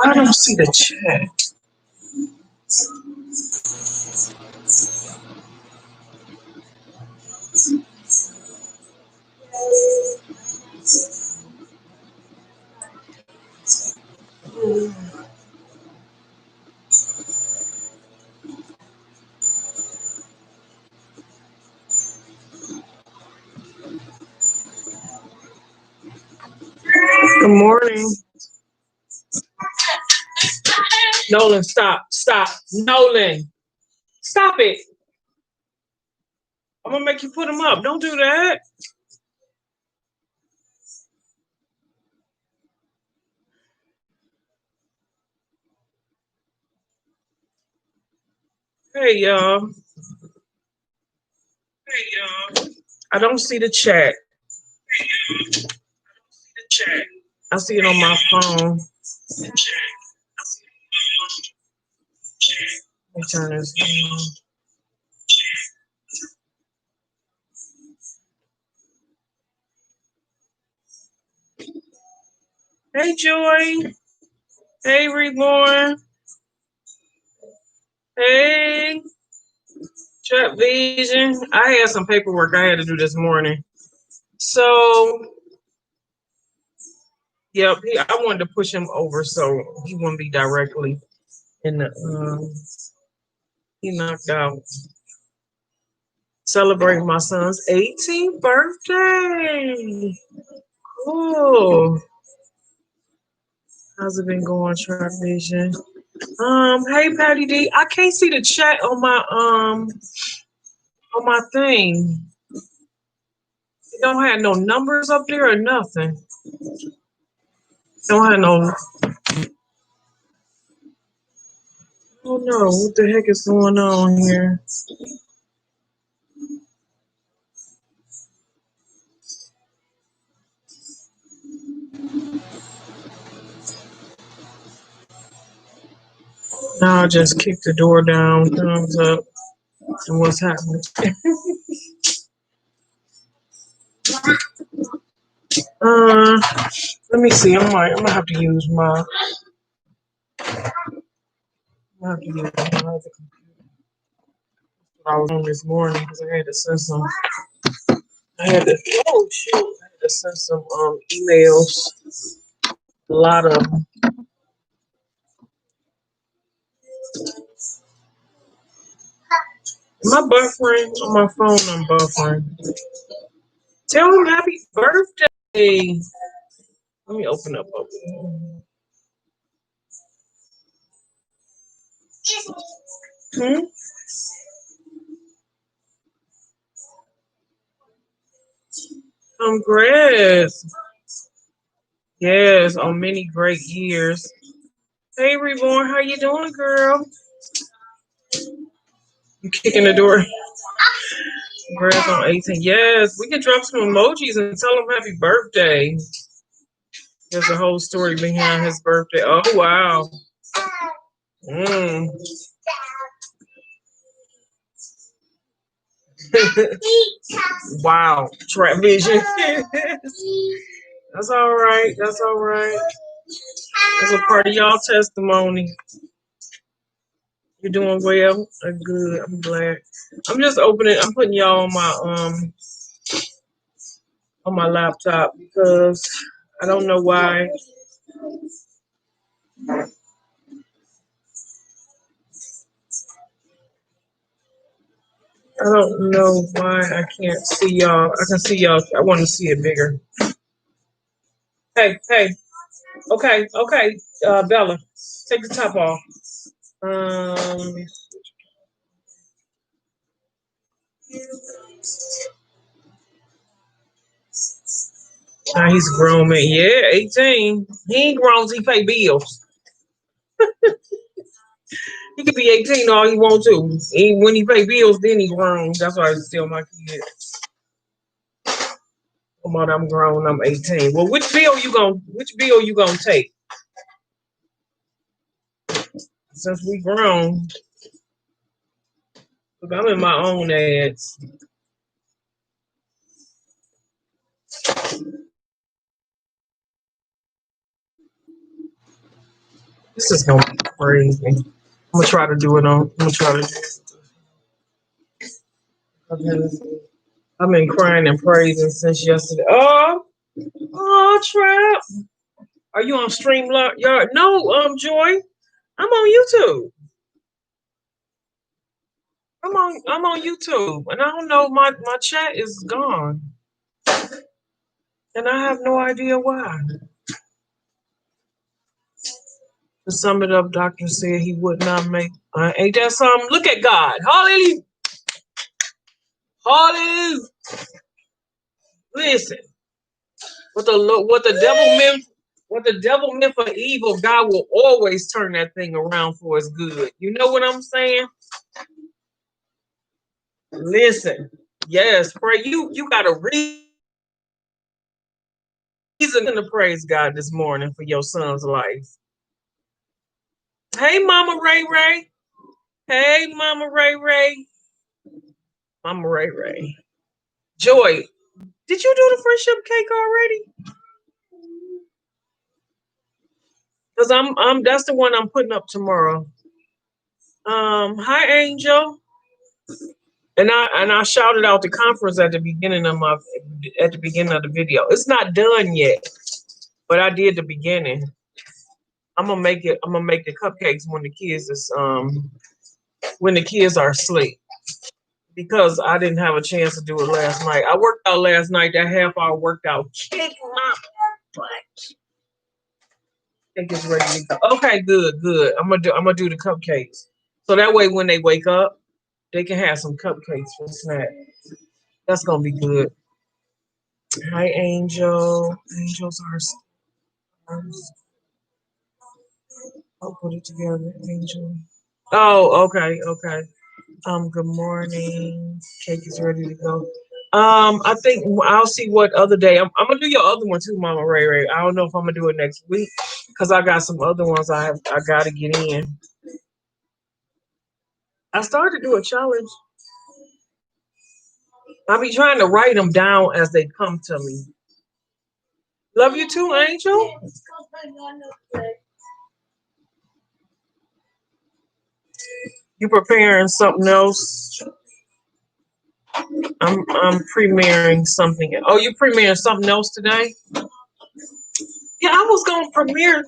I don't see the chat. Good morning. Nolan, stop. Stop. Nolan, stop it. I'm going to make you put them up. Don't do that. Hey, y'all. I don't see the chat. I see it on my phone. Let me turn this on. Hey, Joy. Hey, Reborn. Hey, Trap Vision. I had some paperwork I had to do this morning. So, yep, I wanted to push him over so he wouldn't be directly in the, he knocked out. Celebrating my son's 18th birthday. Cool. How's it been going, Trap Vision? Hey Patty D. I can't see the chat on my thing. It don't have no numbers up there or nothing. Don't have no. I don't know what the heck is going on here. Now I just kick the door down, thumbs up, and what's happening? Let me see. I'm gonna have to use my. I have to use my other computer. I was on this morning because I had to send some. I had to. Oh shoot! I had to send some emails. A lot of them. My buffering on my phone. I'm buffering. Tell him happy birthday. Let me open up. Hmm? Congrats. Yes, on many great years. Hey, Reborn, how you doing, girl? You kicking the door? Congrats on 18. Yes, we can drop some emojis and tell him happy birthday. There's a whole story behind his birthday. Oh, wow. Wow, Trap Vision. That's all right. That's all right. That's a part of y'all testimony. You're doing well. Good. I'm glad. I'm just opening. I'm putting y'all on my laptop because I don't know why. I don't know why I can't see y'all. I can see y'all. I want to see it bigger. Hey, hey. Okay, okay. Bella, take the top off. Um, Now he's grown man. Yeah, 18. He ain't grown till he pay bills. He could be 18 all he want to. When he pay bills, then he grown. That's why I still my kid. I'm grown, I'm 18. Well, which bill you gonna take? Since we grown. Look, I'm in my own ads. This is gonna be crazy. I'm gonna try to do it on. I'm gonna try to do it. I've been crying and praising since yesterday. Trap. Are you on Streamyard? No, Joy. I'm on YouTube. I'm on YouTube, and I don't know. My chat is gone, and I have no idea why. To sum it up, doctor said he would not make. Ain't that something? Look at God. Hallelujah. Hallelujah. Listen, what the devil meant for evil, God will always turn that thing around for his good. You know what I'm saying? Listen, yes, pray. You got a reason to praise God this morning for your son's life. Hey, Mama Ray Ray. Hey, Mama Ray Ray. Mama Ray Ray. Joy, did you do the friendship cake already? Because I'm that's the one I'm putting up tomorrow. Hi Angel. And I shouted out the conference at the beginning of the video. It's not done yet, but I did the beginning. I'm gonna make the cupcakes when the kids are asleep. Because I didn't have a chance to do it last night. I worked out last night. That half hour workout kicked my butt. I think it's ready to go. Okay, good. I'm gonna do the cupcakes. So that way when they wake up, they can have some cupcakes for snack. That's gonna be good. Hi, Angel. Angels are stars. I'll put it together, Angel. Oh, okay. Good morning. Cake is ready to go. I think I'll see what other day. I'm gonna do your other one too, Mama Ray Ray. I don't know if I'm gonna do it next week because I got some other ones I gotta get in. I started to do a challenge. I be trying to write them down as they come to me. Love you too, Angel. You preparing something else? I'm premiering something. Oh, you premiering something else today? Yeah, I was gonna premiere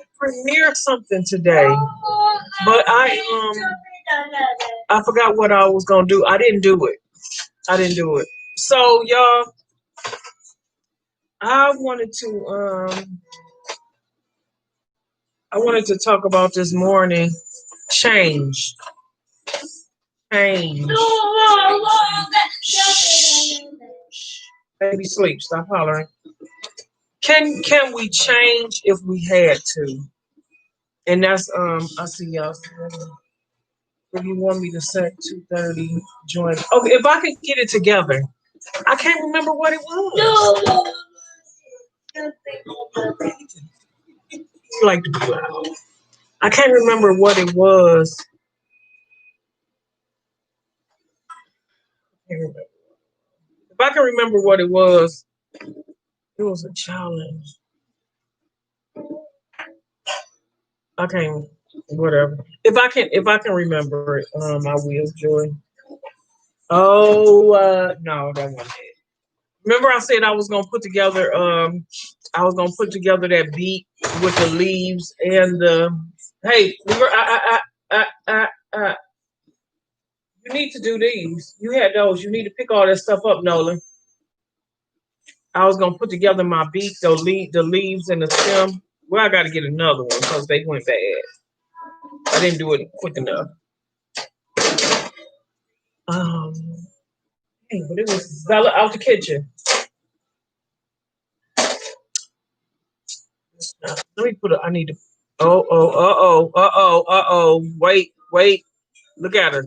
something today, but I forgot what I was gonna do. I didn't do it. So y'all, I wanted to talk about this morning change. Change. Baby sleep. Stop hollering. Can we change if we had to? And that's I see y'all. If you want me to set 2:30, join. Okay, if I can get it together. I can't remember what it was. No. You like to be loud. I can't remember what it was. If I can remember what it was a challenge. Okay, whatever. If I can remember it, I will, Joy. Oh no, that wasn't it. Remember I said I was gonna put together that beat with the leaves and the hey, you need to do these. You had those. You need to pick all that stuff up, Nolan. I was gonna put together my beat, the leaves and the stem. Well, I got to get another one because they went bad. I didn't do it quick enough. But it was Bella out the kitchen. Let me put it. I need to. Wait, wait. Look at her.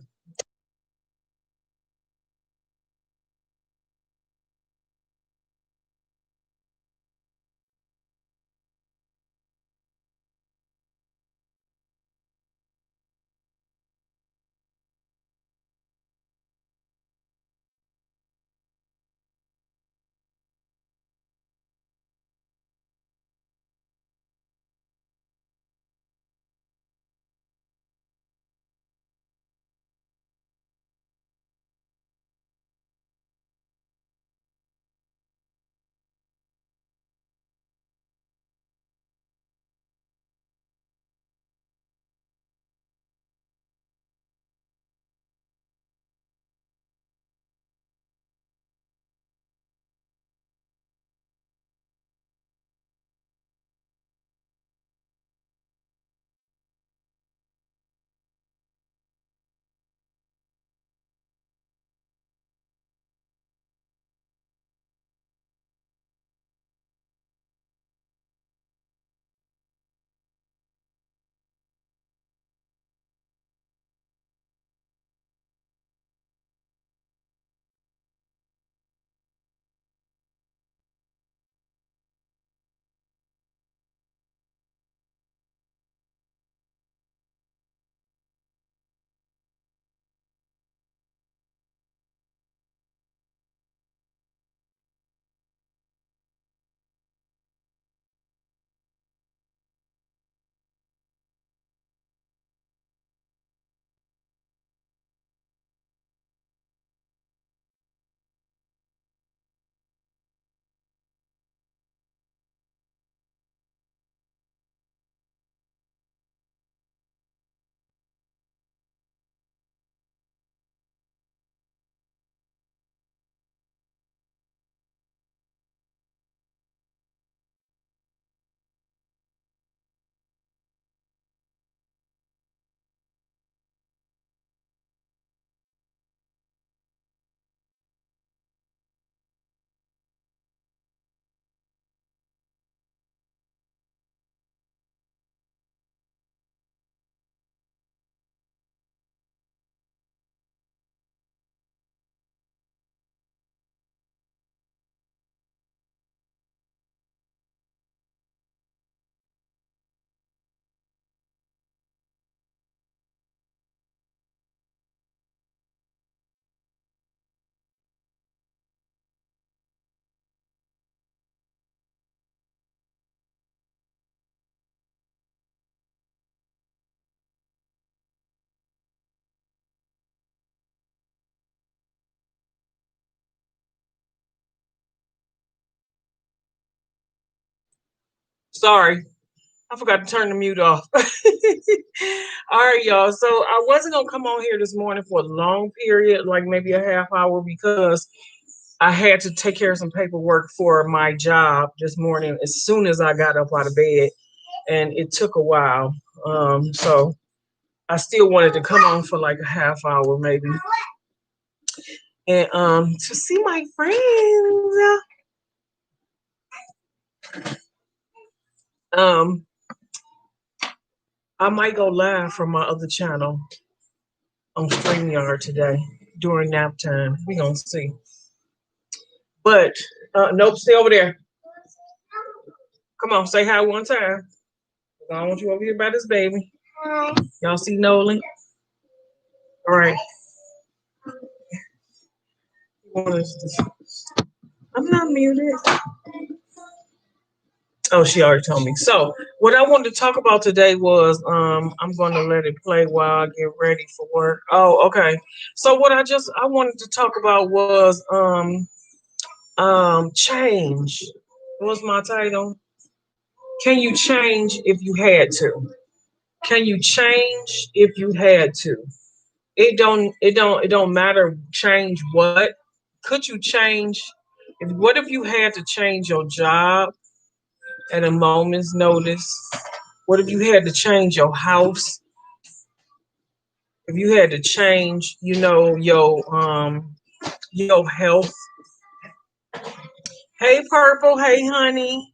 Sorry, I forgot to turn the mute off. All right, y'all. So I wasn't gonna come on here this morning for a long period, like maybe a half hour, because I had to take care of some paperwork for my job this morning as soon as I got up out of bed, and it took a while. So I still wanted to come on for like a half hour, maybe, and to see my friends. Um, I might go live from my other channel on StreamYard today during nap time. We gonna see. But nope, stay over there. Come on, say hi one time. I don't want you over here by this baby. Hi. Y'all see Nolan? All right. I'm not muted. Oh, she already told me. So what I wanted to talk about today was I'm gonna let it play while I get ready for work. Oh, okay. So what I wanted to talk about was change. What was my title? Can you change if you had to? Can you change if you had to? It don't matter change what. Could you change if what if you had to change your job at a moment's notice? What if you had to change your house? If you had to change, your health. Hey Purple, hey honey.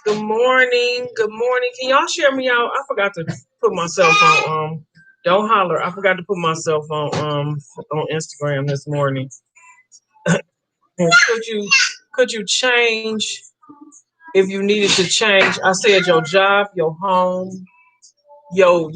Good morning. Good morning. Can y'all share me out? I forgot to put myself on don't holler. I forgot to put myself on Instagram this morning. And could you change if you needed to change? I said your job, your home, your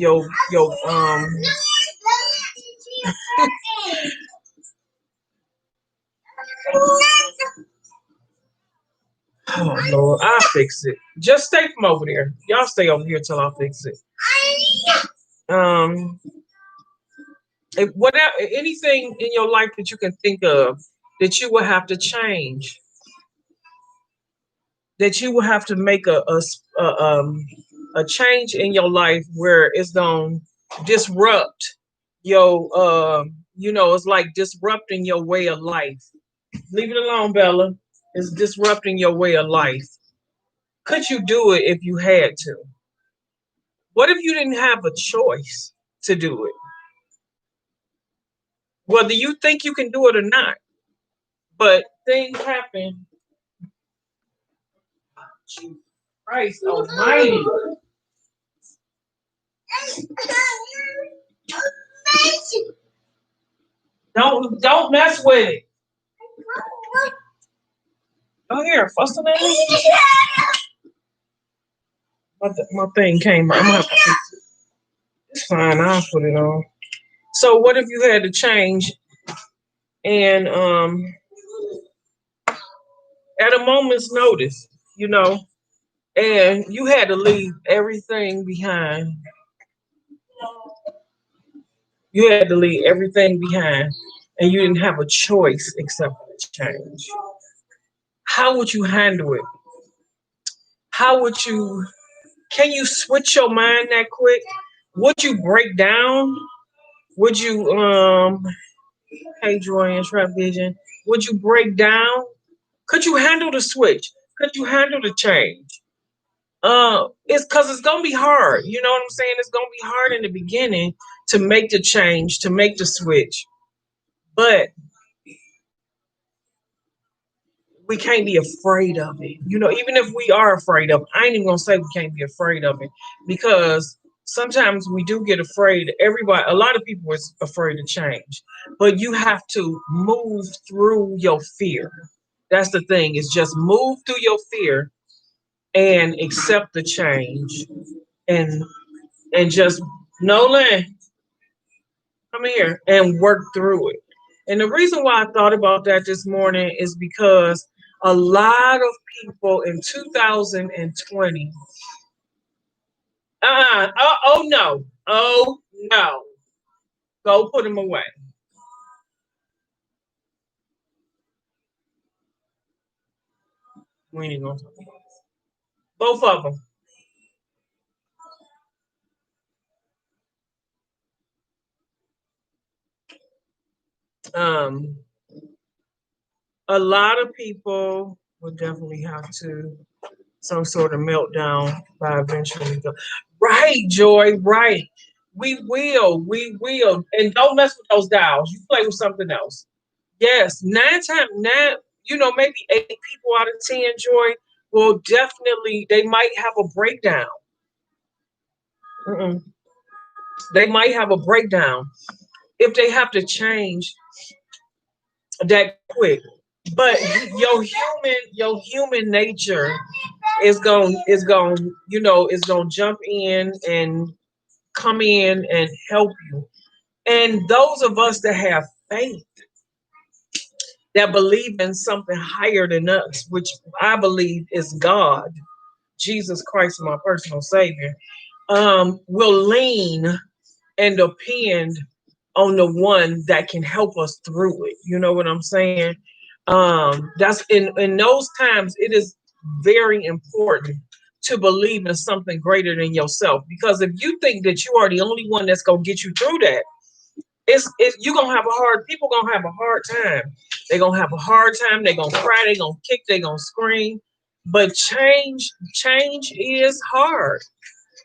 oh Lord, I'll fix it. Just stay from over there. Y'all stay over here till I fix it. Um if whatever anything in your life that you can think of that you will have to change, that you will have to make a change in your life where it's going to disrupt your it's like disrupting your way of life. Leave it alone, Bella. It's disrupting your way of life. Could you do it if you had to? What if you didn't have a choice to do it? Whether you think you can do it or not, but things happen. Jesus Christ Almighty! Don't mess with it. Oh here, fussing at me. My thing came. I'm gonna have to fix it. It's fine. I'll put it on. So what if you had to change and at a moment's notice, and you had to leave everything behind. You had to leave everything behind, and you didn't have a choice except for the change. How would you handle it? How would you? Can you switch your mind that quick? Would you break down? Would you Hey Joy Trap Vision? Would you break down? Could you handle the switch? Could you handle the change? It's because it's gonna be hard. You know what I'm saying? It's gonna be hard in the beginning to make the change, to make the switch. But we can't be afraid of it. Even if we are afraid of it, I ain't even gonna say we can't be afraid of it because sometimes we do get afraid. A lot of people is afraid to change, but you have to move through your fear. That's the thing, is just move through your fear and accept the change and just Nolan, come here and work through it. And the reason why I thought about that this morning is because a lot of people in 2020, oh no, oh no, go put them away. We ain't gonna talk about this. Both of them. Um, a lot of people will definitely have to some sort of meltdown by eventually go. Right, Joy, right. We will. And don't mess with those dials. You play with something else. Yes, nine, maybe 8 people out of 10, Joy, will definitely, they might have a breakdown. Mm-mm. They might have a breakdown if they have to change that quick. But your human nature is going jump in and come in and help you. And those of us that have faith, that believe in something higher than us, which I believe is God, Jesus Christ, my personal Savior, will lean and depend on the one that can help us through it. You know what I'm saying? That's in those times, it is very important to believe in something greater than yourself. Because if you think that you are the only one that's gonna get you through that, it's you're gonna have a hard people gonna have a hard time. They're gonna have a hard time, they're gonna cry, they're gonna kick, they're gonna scream. But change is hard.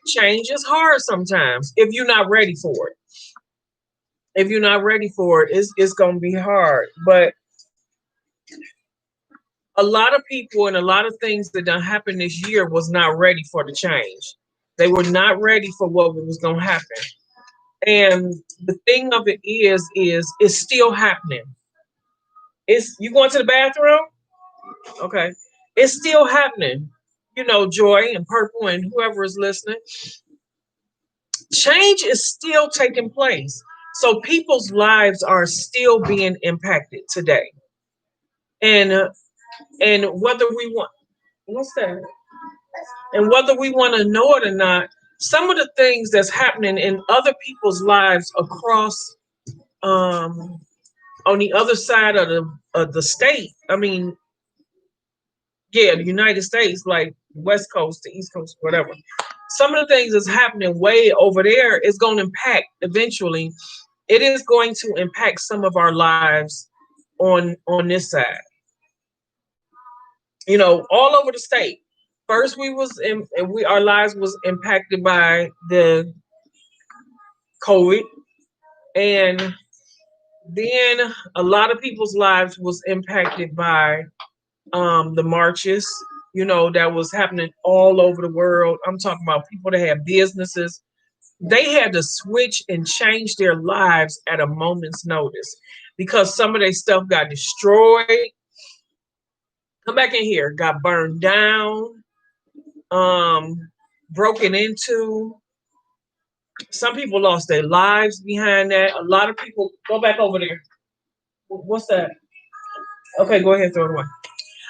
Change is hard sometimes if you're not ready for it. If you're not ready for it, it's gonna be hard. But a lot of people and a lot of things that done happened this year was not ready for the change. They were not ready for what was going to happen. And the thing of it is it's still happening. It's you going to the bathroom? Okay. It's still happening. You know, Joy and Purple and whoever is listening. Change is still taking place. So people's lives are still being impacted today. And and whether we want what's that? And whether we want to know it or not, some of the things that's happening in other people's lives across um on the other side of the state. I mean, yeah, the United States, like West Coast, the East Coast, whatever. Some of the things that's happening way over there is going to impact eventually. It is going to impact some of our lives on this side. You know, all over the state. First, we was in, and we our lives was impacted by the COVID, and then a lot of people's lives was impacted by the marches, you know, that was happening all over the world. I'm talking about people that had businesses. They had to switch and change their lives at a moment's notice because some of their stuff got destroyed. Come back in here, got burned down, um, broken into. Some people lost their lives behind that. A lot of people go back over there. What's that? Okay, go ahead, throw it away.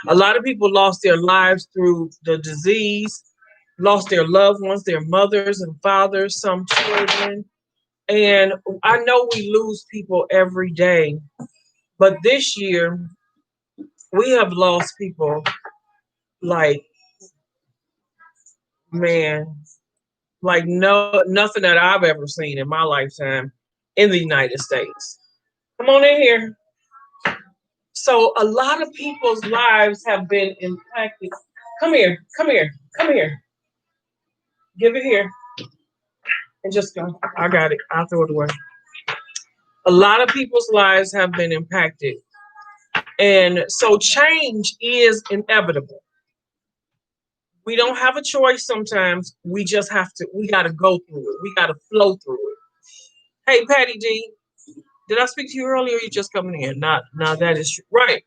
A lot of people lost their lives through the disease, lost their loved ones, their mothers and fathers, some children. And I know we lose people every day, but this year we have lost people like, man, like nothing that I've ever seen in my lifetime in the United States. Come on in here. So a lot of people's lives have been impacted. Come here, come here, come here. Give it here and just go. I got it. I'll throw it away. A lot of people's lives have been impacted. And so change is inevitable. We don't have a choice sometimes. We just have to, we got to go through it. We got to flow through it. Hey, Patty D, did I speak to you earlier? Or you just coming in? Not, now that is true. Right.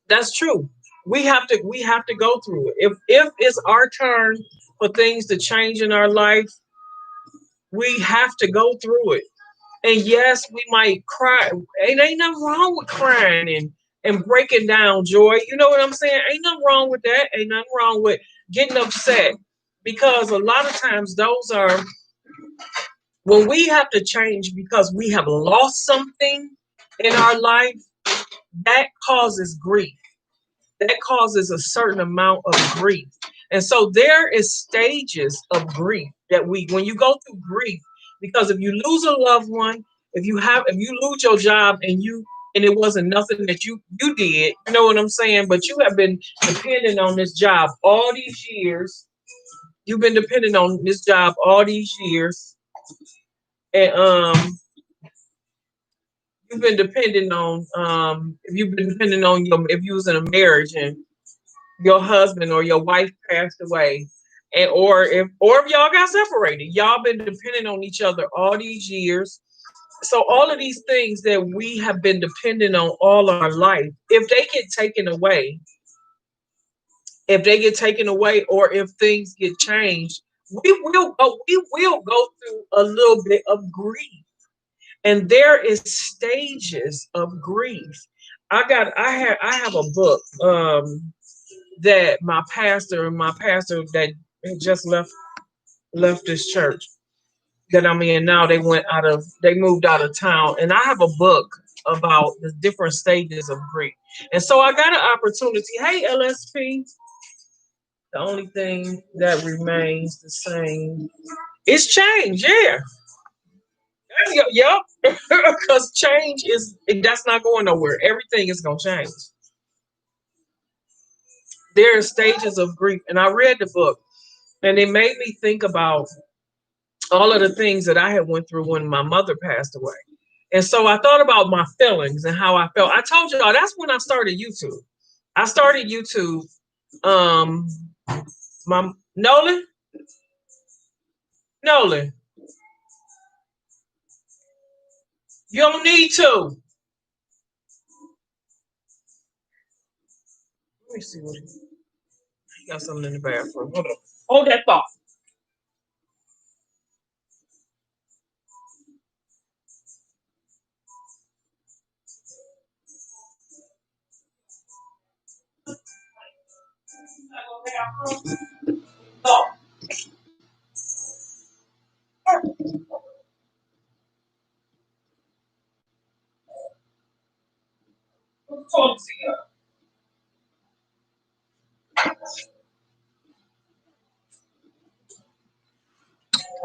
That's true. We have to go through it. If it's our turn for things to change in our life, we have to go through it. And yes, we might cry. Ain't nothing wrong with crying and breaking down, Joy. You know what I'm saying? Ain't nothing wrong with that. Ain't nothing wrong with getting upset. Because a lot of times those are when we have to change because we have lost something in our life, that causes grief. That causes a certain amount of grief. And so there is stages of grief that we when you go through grief, because if you lose a loved one, if you lose your job and it wasn't nothing that you did, you know what I'm saying? But you have been dependent on this job all these years. You've been dependent on this job all these years. And you've been dependent on if you've been dependent on your if you was in a marriage and your husband or your wife passed away, and or if y'all got separated, y'all been dependent on each other all these years. So all of these things that we have been dependent on all our life, if they get taken away, or if things get changed, we will go through a little bit of grief. And there is stages of grief. I have a book that my pastor that had just left this church that I'm in now. They moved out of town, and I have a book about the different stages of grief. And so I got an opportunity. Hey, LSP. The only thing that remains the same is change. Yeah. Yep. Because change that's not going nowhere. Everything is gonna change. There are stages of grief, and I read the book, and it made me think about all of the things that I had went through when my mother passed away. And so I thought about my feelings and how I felt. I told y'all that's when I started YouTube. I started YouTube. Um, my Nolan, you don't need to. Let me see what he got something in the bathroom. Hold on. Hold that thought.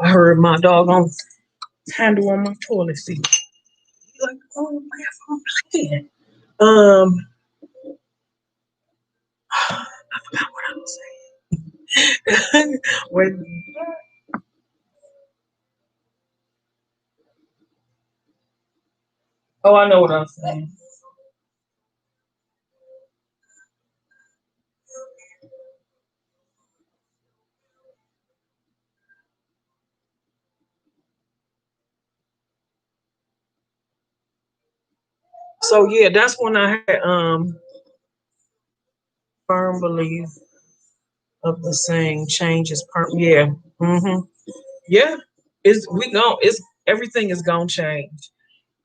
I heard my dog on handle on my toilet seat. He's like, oh, bathroom again. I forgot what I was saying. when Oh, I know what I'm saying. So yeah, that's when I had firm belief of the saying change is yeah. Mm-hmm. Yeah. It's everything is gonna change.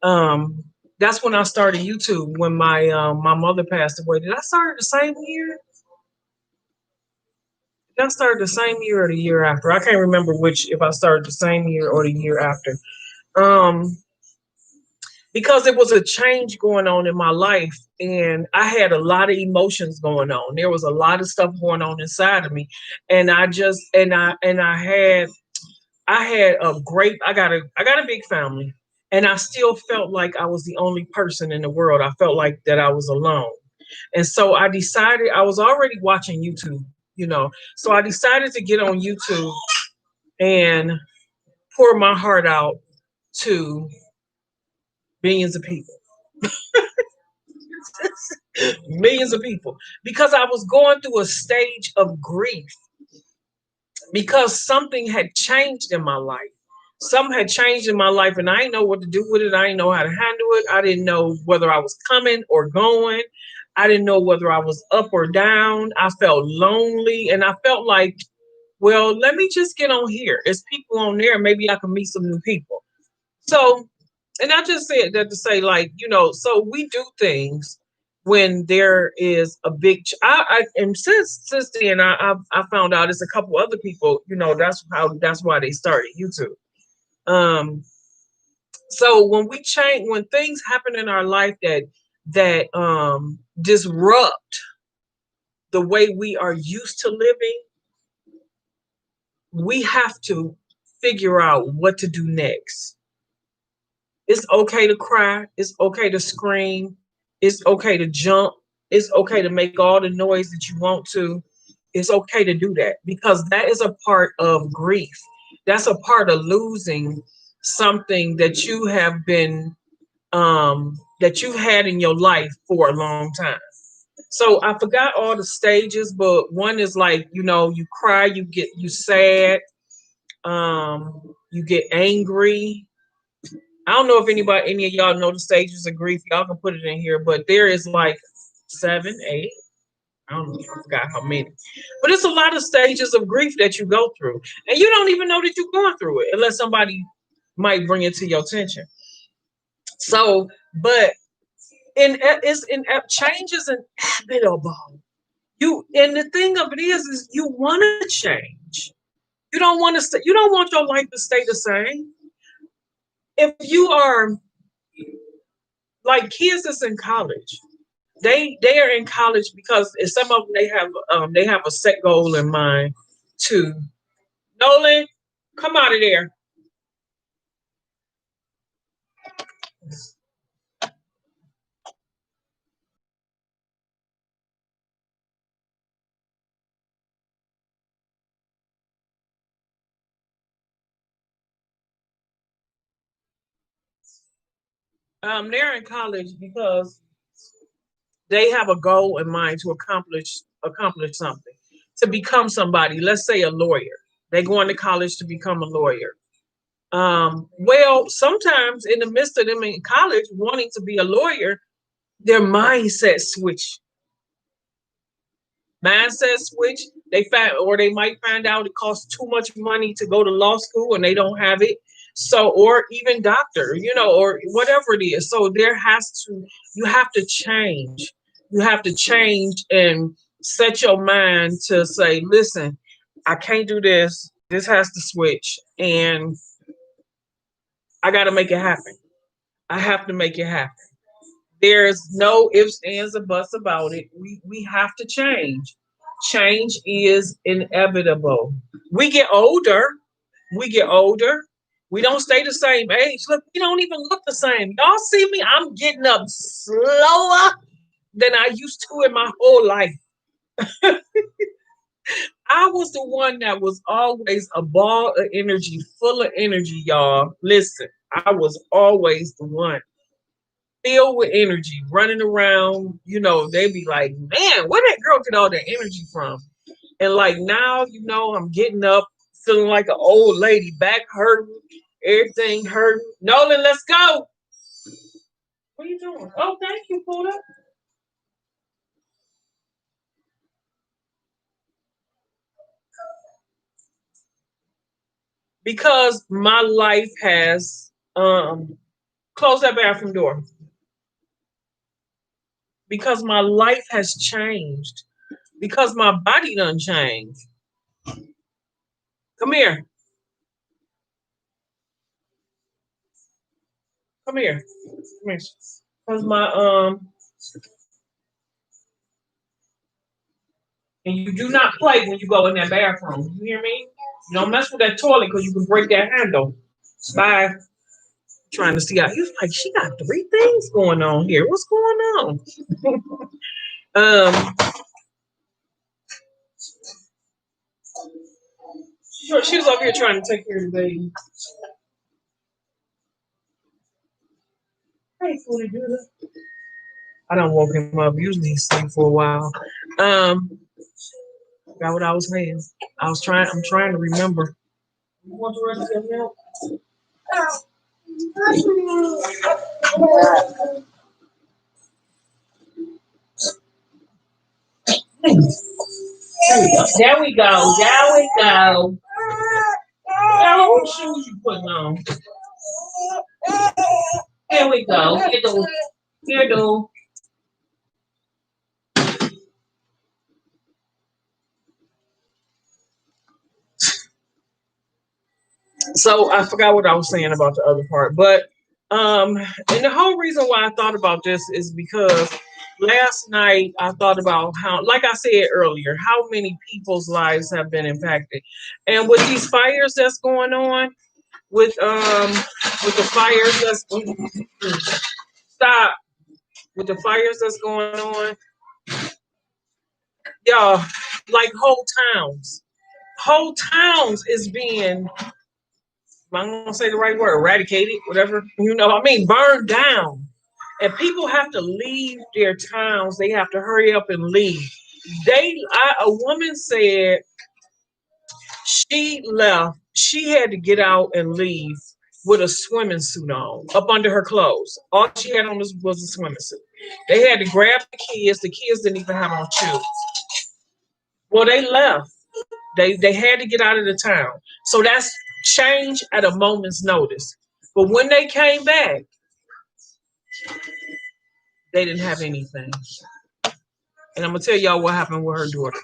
Um that's when I started YouTube when my mother passed away. Did I start the same year? Did I start the same year or the year after? I can't remember which if I started the same year or the year after. Um because it was a change going on in my life and I had a lot of emotions going on. There was a lot of stuff going on inside of me. And I just and I had a great I got a big family and I still felt like I was the only person in the world. I felt like that I was alone. And so I decided I was already watching YouTube, you know. So I decided to get on YouTube and pour my heart out to millions of people. Millions of people because I was going through a stage of grief because something had changed in my life. Something had changed in my life and I didn't know what to do with it. I didn't know how to handle it. I didn't know whether I was coming or going. I didn't know whether I was up or down. I felt lonely and I felt like, well, let me just get on here. There's people on there. Maybe I can meet some new people. So, and I just said that to say, like, you know, so we do things when there is a big. I and since then, I found out it's a couple other people. You know, that's why they started YouTube. Um, so when we change, when things happen in our life that disrupt the way we are used to living, we have to figure out what to do next. It's okay to cry. It's okay to scream. It's okay to jump. It's okay to make all the noise that you want to. It's okay to do that because that is a part of grief. That's a part of losing something that you have been that you had in your life for a long time. So I forgot all the stages, but one is like, you know, you cry, you sad, you get angry, I don't know if any of y'all know the stages of grief. Y'all can put it in here, but there is like seven, eight. I don't know. I forgot how many. But it's a lot of stages of grief that you go through, and you don't even know that you're going through it unless somebody might bring it to your attention. So, but change is inevitable. You and the thing of it is you want to change. You don't want to. You don't want your life to stay the same. If you are like kids that's in college, they are in college because some of them they have a set goal in mind to Nolan, come out of there. They're in college because they have a goal in mind to accomplish something, to become somebody. Let's say a lawyer. They go into college to become a lawyer. Well, sometimes in the midst of them in college wanting to be a lawyer, their mindset switch. Mindset switch. They find, or they might find out it costs too much money to go to law school and they don't have it. So, or even doctor, or whatever it is. So you have to change. You have to change and set your mind to say, listen, I can't do this. This has to switch, and I got to make it happen. I have to make it happen. There's no ifs, ands, or buts about it. We have to change. Change is inevitable. We get older. We get older. We don't stay the same age. Look, we don't even look the same. Y'all see me? I'm getting up slower than I used to in my whole life. I was the one that was always a ball of energy, full of energy, y'all. Listen, I was always the one filled with energy, running around. They be like, man, where that girl get all that energy from? And like now, I'm getting up, feeling like an old lady, back hurting, everything hurting. Nolan, let's go. What are you doing? Oh, thank you, Puda. Because my life has closed that bathroom door. Because my life has changed. Because my body done changed. Come here. Come here. Come here. Because my and you do not play when you go in that bathroom. You hear me? You don't mess with that toilet because you can break that handle. Bye. Trying to see how you like. She got three things going on here. What's going on? um, she was over here trying to take care of the baby. Hey, Footy, do that. I don't woke him up. Usually he sleep for a while. Um, got what I was saying. I'm trying to remember. You want the rest of your milk? There we go. There we go. Now, what shoes you putting on? Here we go. Here do. Here do. So I forgot what I was saying about the other part, but and the whole reason why I thought about this is because last night I thought about how, like I said earlier, how many people's lives have been impacted, and with these fires that's going on, with the fires that's stop with the fires that's going on, y'all, like whole towns is being, I'm gonna say the right word, eradicated, whatever, burned down. And people have to leave their towns. They have to hurry up and leave. A woman said she left. She had to get out and leave with a swimming suit on, up under her clothes. All she had on was a swimming suit. They had to grab the kids. The kids didn't even have on shoes. Well, they left. They had to get out of the town. So that's change at a moment's notice. But when they came back, they didn't have anything. And I'm gonna tell y'all what happened with her daughter.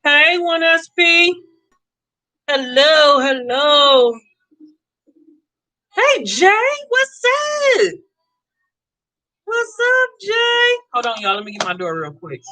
Hey, 1SP. Hello, hello. Hey, Jay, what's up? What's up, Jay? Hold on, y'all. Let me get my door real quick.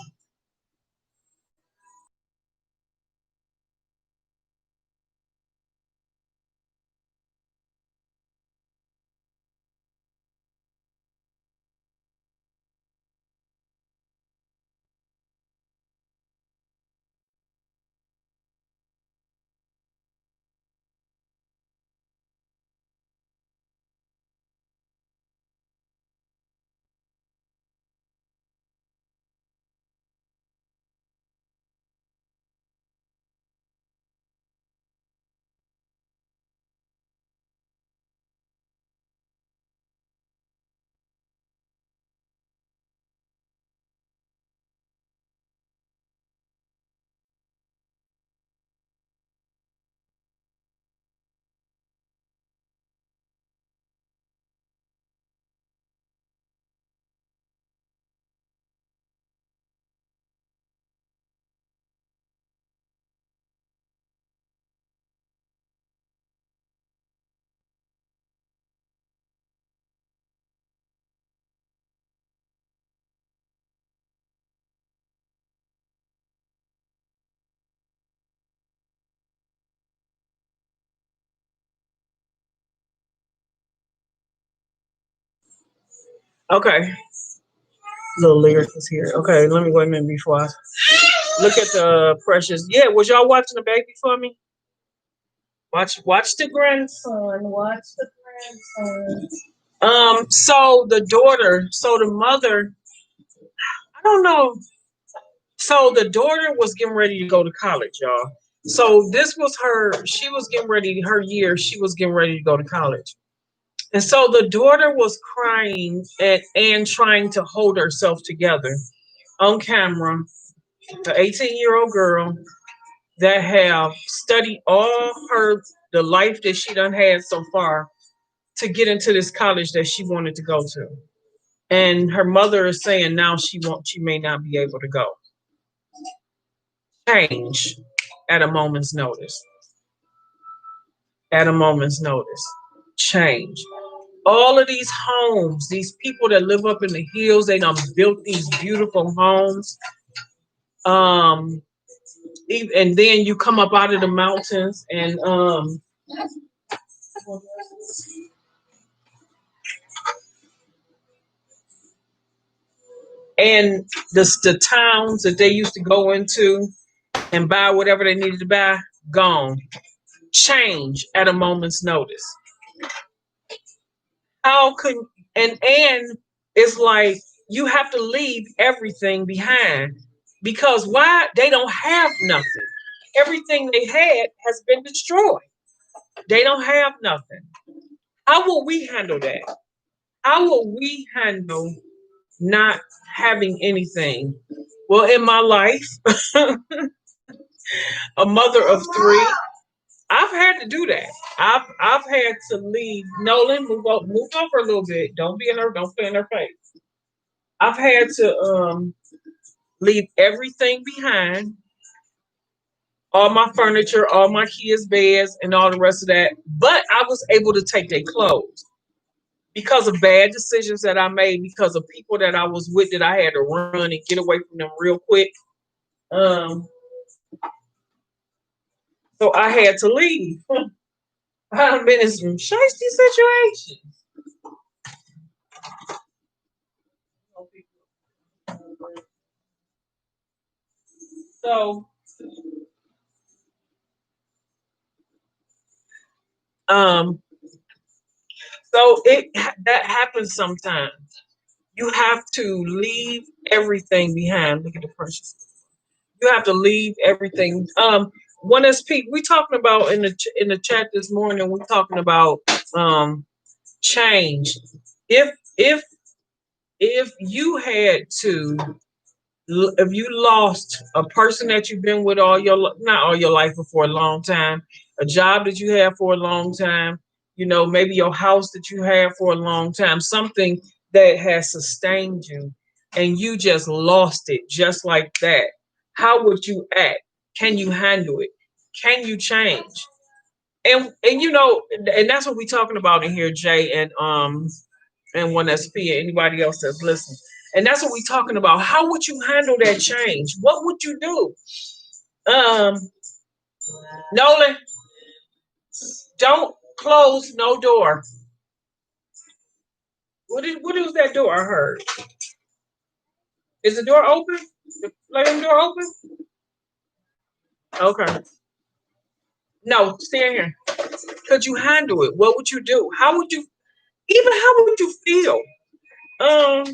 Okay, little lyric is here. Okay, let me wait a minute before I look at the precious. Yeah, was y'all watching the baby for me? Watch the grandson. Watch the grandson. So the daughter, so the mother, I don't know. So the daughter was getting ready to go to college, y'all. So this was her, she was getting ready, her year, she was getting ready to go to college. And so the daughter was crying and trying to hold herself together on camera. The 18-year-old girl that have studied all the life that she done had so far to get into this college that she wanted to go to. And her mother is saying now she may not be able to go. Change at a moment's notice. At a moment's notice. Change. All of these homes, these people that live up in the hills, they done built these beautiful homes. Um, and then you come up out of the mountains and the towns that they used to go into and buy whatever they needed to buy, gone. Change at a moment's notice. How could and it's like you have to leave everything behind because why they don't have nothing. Everything they had has been destroyed. They don't have nothing. How will we handle that? How will we handle not having anything? Well, in my life, a mother of three, I've had to do that. I've had to leave. Nolan, move over a little bit. Don't play in her face. I've had to leave everything behind, all my furniture, all my kids' beds, and all the rest of that. But I was able to take their clothes because of bad decisions that I made, because of people that I was with that I had to run and get away from them real quick. Um, so I had to leave. I've been in some shiesty situations. So, um, that happens sometimes. You have to leave everything behind. Look at the precious. You have to leave everything. 1SP. We talking about in the chat this morning. We talking about um change. If if if you had to, if you lost a person that you've been with not all your life, but for a long time, a job that you had for a long time, maybe your house that you had for a long time, something that has sustained you, and you just lost it just like that, how would you act? Can you handle it? Can you change? And you know, and that's what we're talking about in here, Jay, and one SP and anybody else that's listening. And that's what we're talking about. How would you handle that change? What would you do? Um, Nolan, don't close no door. What is that door I heard? Is the door open? The playroom door open? Okay. No, stay in here. Could you handle it? What would you do? How would you even how would you feel? Um,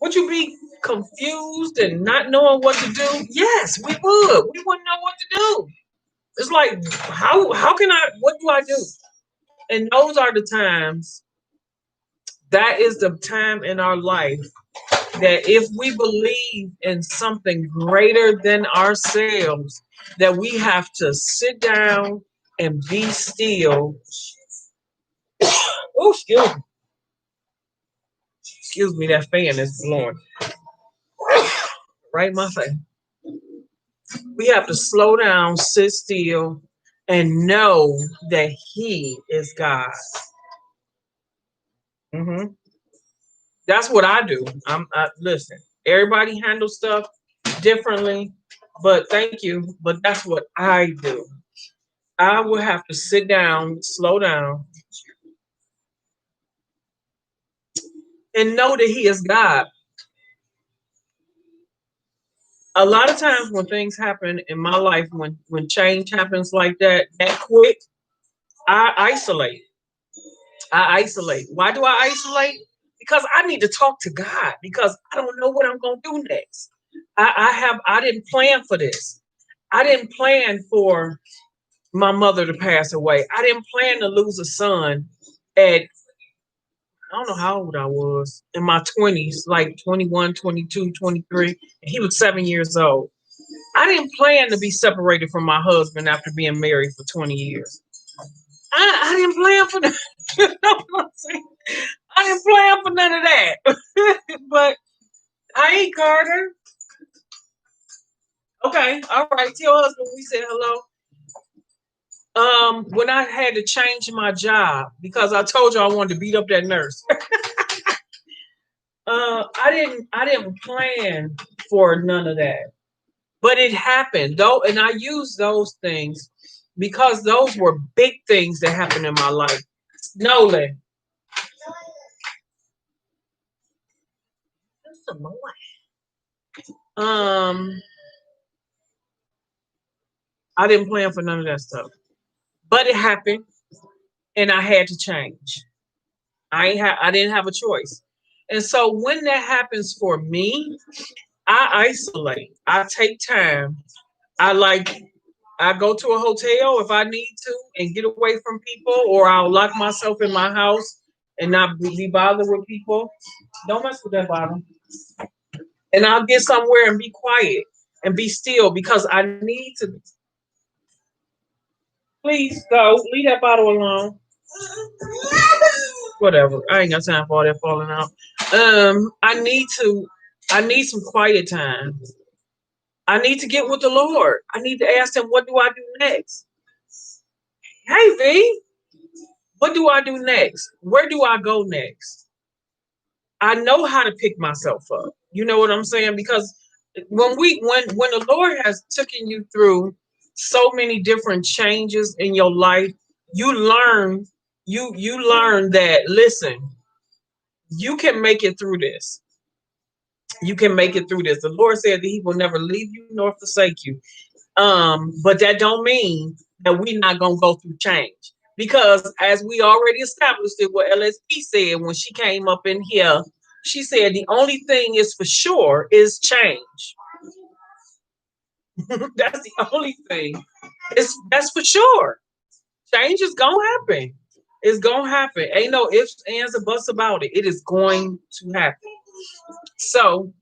would you be confused and not knowing what to do? Yes, we would. We wouldn't know what to do. It's like how can I what do I do? And those are the times that is the time in our life that if we believe in something greater than ourselves, that we have to sit down and be still. Oh, excuse me, that fan is blowing right in my face. We have to slow down, sit still, and know that He is God. Hmm. That's what I do. Listen. Everybody handles stuff differently, but thank you. But that's what I do. I will have to sit down, slow down, and know that He is God. A lot of times when things happen in my life, when change happens like that quick, I isolate. I isolate. Why do I isolate? Because I need to talk to God because I don't know what I'm gonna do next. I didn't plan for this. I didn't plan for my mother to pass away. I didn't plan to lose a son at I don't know how old I was in my 20s, like 21, 22, 23. And he was 7 years old. I didn't plan to be separated from my husband after being married for 20 years. I didn't plan for that. You know what I'm saying? I didn't plan for none of that. But I ain't Carter. Okay, all right. Tell husband we said hello. When I had to change my job because I told you I wanted to beat up that nurse. I didn't plan for none of that. But it happened though, and I use those things because those were big things that happened in my life. Nolan. Um, I didn't plan for none of that stuff. But it happened and I had to change. I didn't have a choice. And so when that happens for me, I isolate. I take time. I like I go to a hotel if I need to and get away from people, or I'll lock myself in my house and not be bothered with people. Don't mess with that bottle. And I'll get somewhere and be quiet and be still because I need to. Please go. Leave that bottle alone. Whatever. I ain't got time for all that falling out. I need some quiet time. I need to get with the Lord. I need to ask him, what do I do next? Hey V, what do I do next? Where do I go next? I know how to pick myself up. You know what I'm saying? Because when the Lord has taken you through so many different changes in your life, you learn you learn that listen, you can make it through this. You can make it through this. The Lord said that He will never leave you nor forsake you. But that don't mean that we're not gonna go through change. Because as we already established it, what LSP said when she came up in here, she said the only thing is for sure is change. That's the only thing. That's for sure. Change is gonna happen. It's gonna happen. Ain't no ifs, ands, or buts about it. It is going to happen. So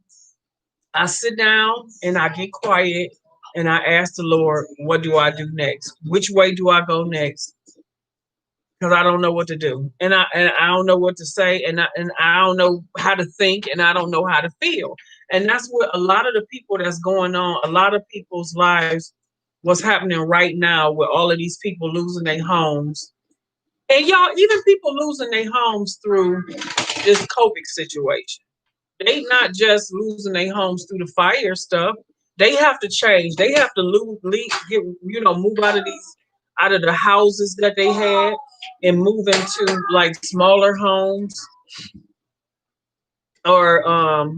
I sit down and I get quiet and I ask the Lord, what do I do next? Which way do I go next? because I don't know what to do, and I don't know what to say, and I don't know how to think, and I don't know how to feel, and that's what a lot of the people that's going on, a lot of people's lives, what's happening right now with all of these people losing their homes, and y'all, even people losing their homes through this COVID situation. They not just losing their homes through the fire stuff. They have to change. They have to get, move out of out of the houses that they had and move into like smaller homes or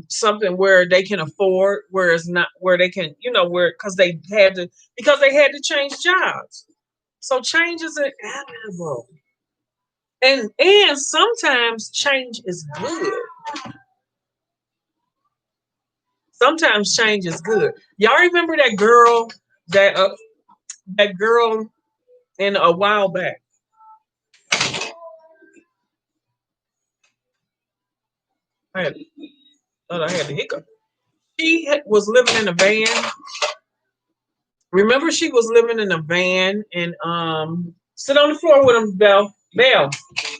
something where they can afford, where it's not where they can, where because they had to change jobs. So change is inevitable. And sometimes change is good. Sometimes change is good. Y'all remember that that girl in a while back? I had, thought I had the hiccup. Was living in a van. Remember, she was living in a van and sit on the floor with him, Belle. Belle,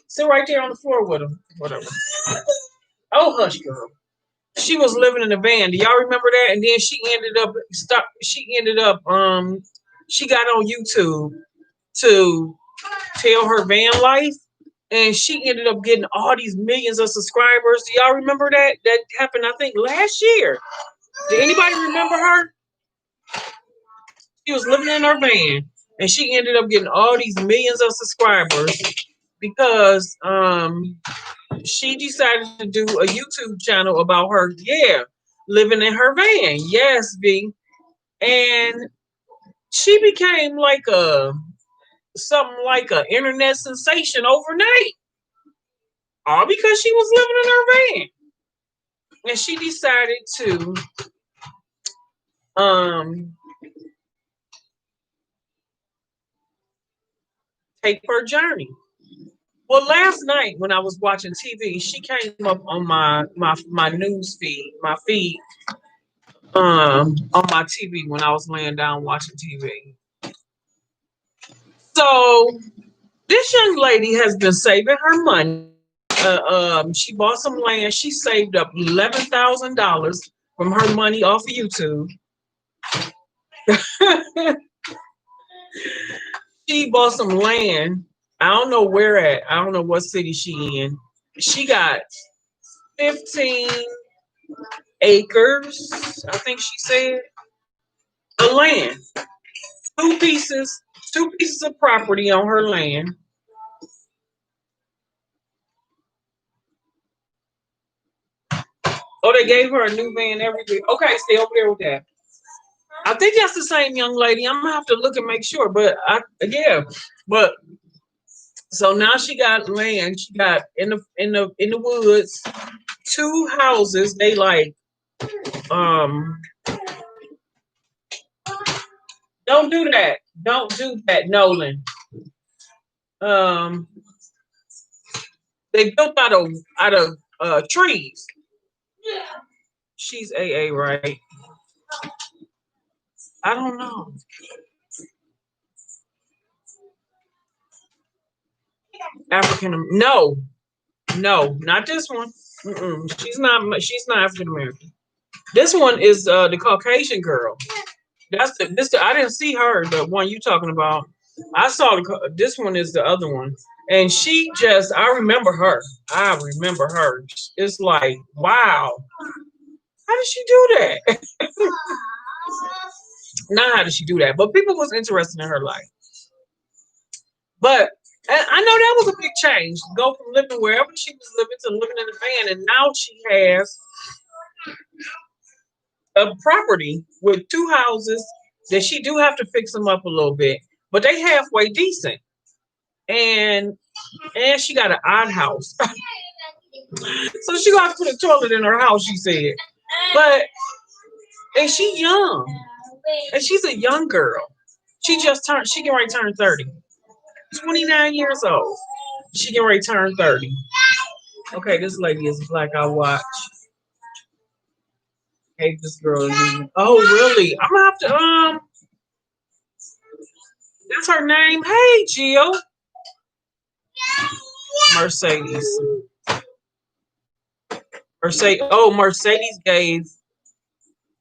sit right there on the floor with him. Whatever. Oh, hush, girl. She was living in a van. Do y'all remember that? And then she ended up stop. She ended up she got on YouTube to tell her van life, and she ended up getting all these millions of subscribers. Do y'all remember that? That happened, I think, last year. Did anybody remember her? She was living in her van, and she ended up getting all these millions of subscribers because she decided to do a YouTube channel about her, yeah, living in her van. Yes, B. And she became like a something like an internet sensation overnight, all because she was living in her van. And she decided to um take her journey. Well, last night when I was watching TV, she came up on my news feed, my feed, on my TV when I was laying down watching TV. So this young lady has been saving her money. She bought some land. She saved up $11,000 from her money off of YouTube. She bought some land. I don't know where at. I don't know what city she in. She got 15 acres, I think she said, of land. Two pieces, two pieces of property on her land. Oh, they gave her a new van and everything. Okay, stay over there with that. I think that's the same young lady. I'm gonna have to look and make sure, but yeah, but so now she got land. She got in the woods, two houses. They like um. Don't do that. Don't do that, Nolan. Um, they built out of trees. She's AA, right? I don't know. African? No, no, not this one. Mm-mm. She's not. She's not African American. This one is the Caucasian girl. That's I didn't see her. The one you talking about. I saw this one is the other one, and she just. I remember her. I remember her. It's like wow. How did she do that? Not how did she do that, but people was interested in her life. But I know that was a big change. Go from living wherever she was living to living in a van, and now she has a property with two houses that she do have to fix them up a little bit, but they halfway decent. And she got an odd house, so she gonna have to put a toilet in her house. She said, but and she young, and she's a young girl. She just turned. She can already turn 30. 29 years old. She can already turn 30. Okay, this lady is black. I watch. Hey, this girl is leaving. Oh, really? I'm gonna have to that's her name. Hey, Jill. Mercedes. Mercedes gave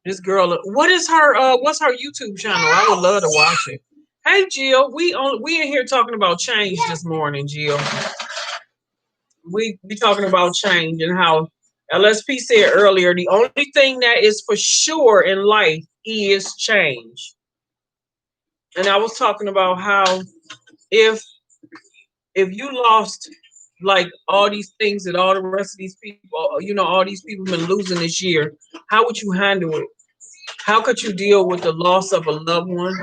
this girl. What is her? What's her YouTube channel? I would love to watch it. Hey, Jill, we in here talking about change this morning, Jill. We talking about change and how LSP said earlier. The only thing that is for sure in life is change. And I was talking about how if you lost like all these things that all the rest of these people, all these people been losing this year, how would you handle it? How could you deal with the loss of a loved one?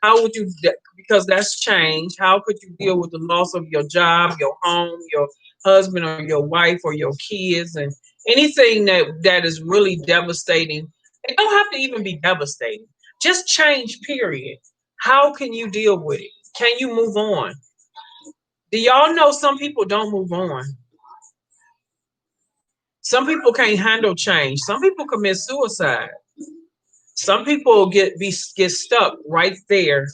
How would you, because that's change, how could you deal with the loss of your job, your home, your husband or your wife or your kids and anything that is really devastating? It don't have to even be devastating. Just change, period. How can you deal with it? Can you move on? Do y'all know some people don't move on? Some people can't handle change. Some people commit suicide. Some people get stuck right there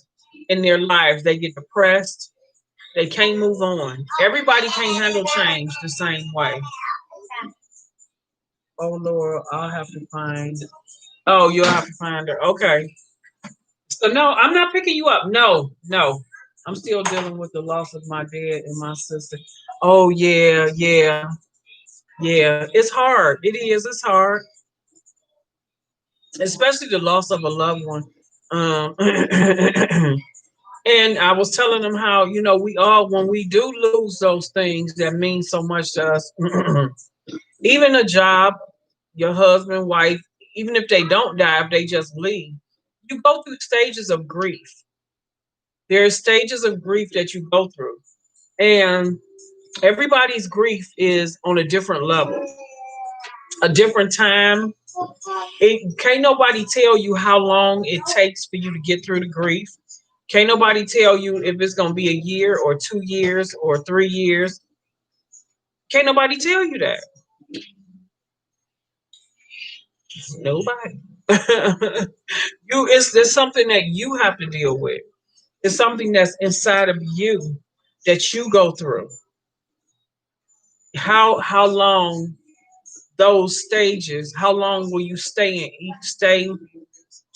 in their lives. They get depressed. They can't move on. Everybody can't handle change the same way. Oh Lord, I'll have to find. Oh, you'll have to find her. Okay. So no, I'm not picking you up. No, no. I'm still dealing with the loss of my dad and my sister. Oh yeah, yeah, yeah. It's hard. It is. It's hard, especially the loss of a loved one. Um, And I was telling them how, we all, when we do lose those things that mean so much to us, even a job, your husband, wife, even if they don't die, if they just leave, you go through stages of grief. There are stages of grief that you go through. And everybody's grief is on a different level, a different time. It can't nobody tell you how long it takes for you to get through the grief. Can't nobody tell you if it's going to be a year or 2 years or 3 years. Can't nobody tell you that. Nobody. It's something that you have to deal with. It's something that's inside of you that you go through. How long those stages, how long will you stay in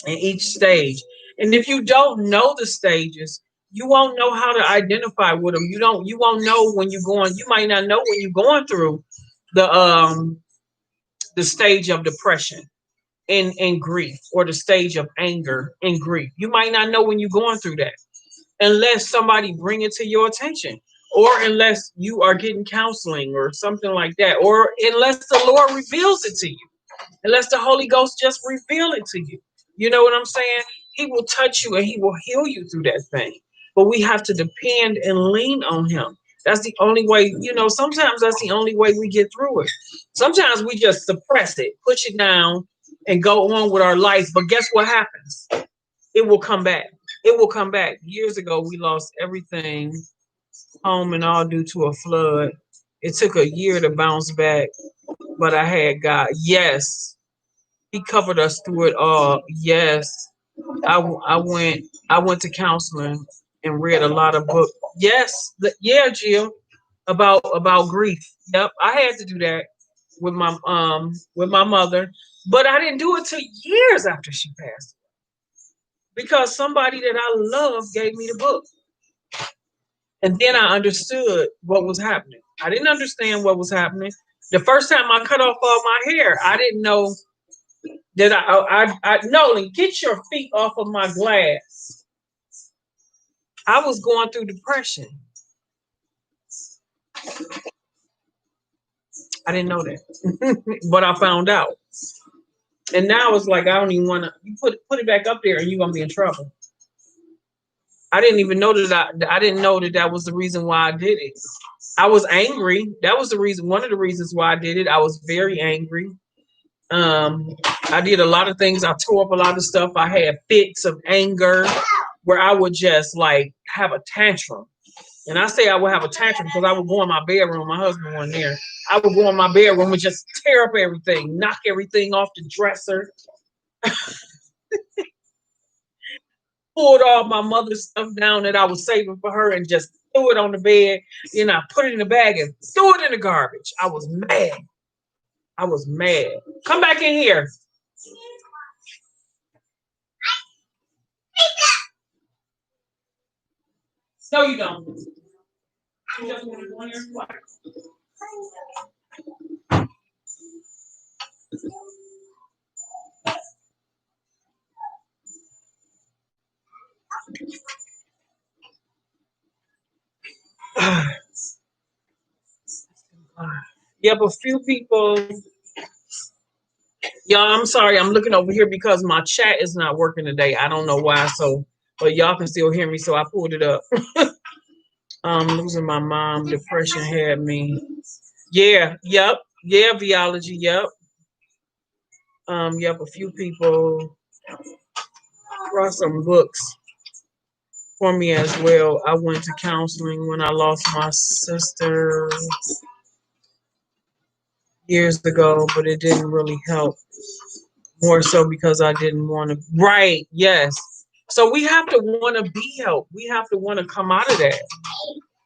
each stage? And if you don't know the stages, you won't know how to identify with them. You won't know when you're going, you might not know when you're going through the stage of depression and grief, or the stage of anger and grief. You might not know when you're going through that unless somebody bring it to your attention, or unless you are getting counseling or something like that, or unless the Lord reveals it to you, unless the Holy Ghost just reveal it to you. You know what I'm saying? He will touch you and he will heal you through that thing. But we have to depend and lean on him. That's the only way, sometimes that's the only way we get through it. Sometimes we just suppress it, push it down, and go on with our life. But guess what happens? It will come back. It will come back. Years ago, we lost everything, home and all, due to a flood. It took a year to bounce back, but I had God. Yes, he covered us through it all. Yes, I went to counseling and read a lot of books. Yes, yeah, Jill, about grief. Yep, I had to do that with my mother, but I didn't do it till years after she passed, because somebody that I love gave me the book. And then I understood what was happening. I didn't understand what was happening. The first time I cut off all my hair, I didn't know that Nolan, get your feet off of my glass. I was going through depression. I didn't know that, but I found out. And now it's like, I don't even want to. You put it back up there, and you're gonna be in trouble. I didn't even know I didn't know that was the reason why I did it. I was angry. That was the reason. One of the reasons why I did it. I was very angry. I did a lot of things. I tore up a lot of stuff. I had fits of anger where I would just like have a tantrum. And I say I would have a tantrum because I would go in my bedroom. My husband wasn't there. I would go in my bedroom and just tear up everything, knock everything off the dresser, pulled all my mother's stuff down that I was saving for her, and just threw it on the bed. You know, I put it in the bag and threw it in the garbage. I was mad. I was mad. Come back in here. No, you don't. You just want to go in here twice. Yep, a few people. Y'all, I'm sorry. I'm looking over here because my chat is not working today. I don't know why. So, but y'all can still hear me. So I pulled it up. Losing my mom. Depression had me. Yeah. Yep. Yeah. Biology. Yep. Yep. A few people brought some books for me as well. I went to counseling when I lost my sister years ago, but it didn't really help. More so because I didn't want to. Right. Yes. So we have to want to be helped. We have to want to come out of that.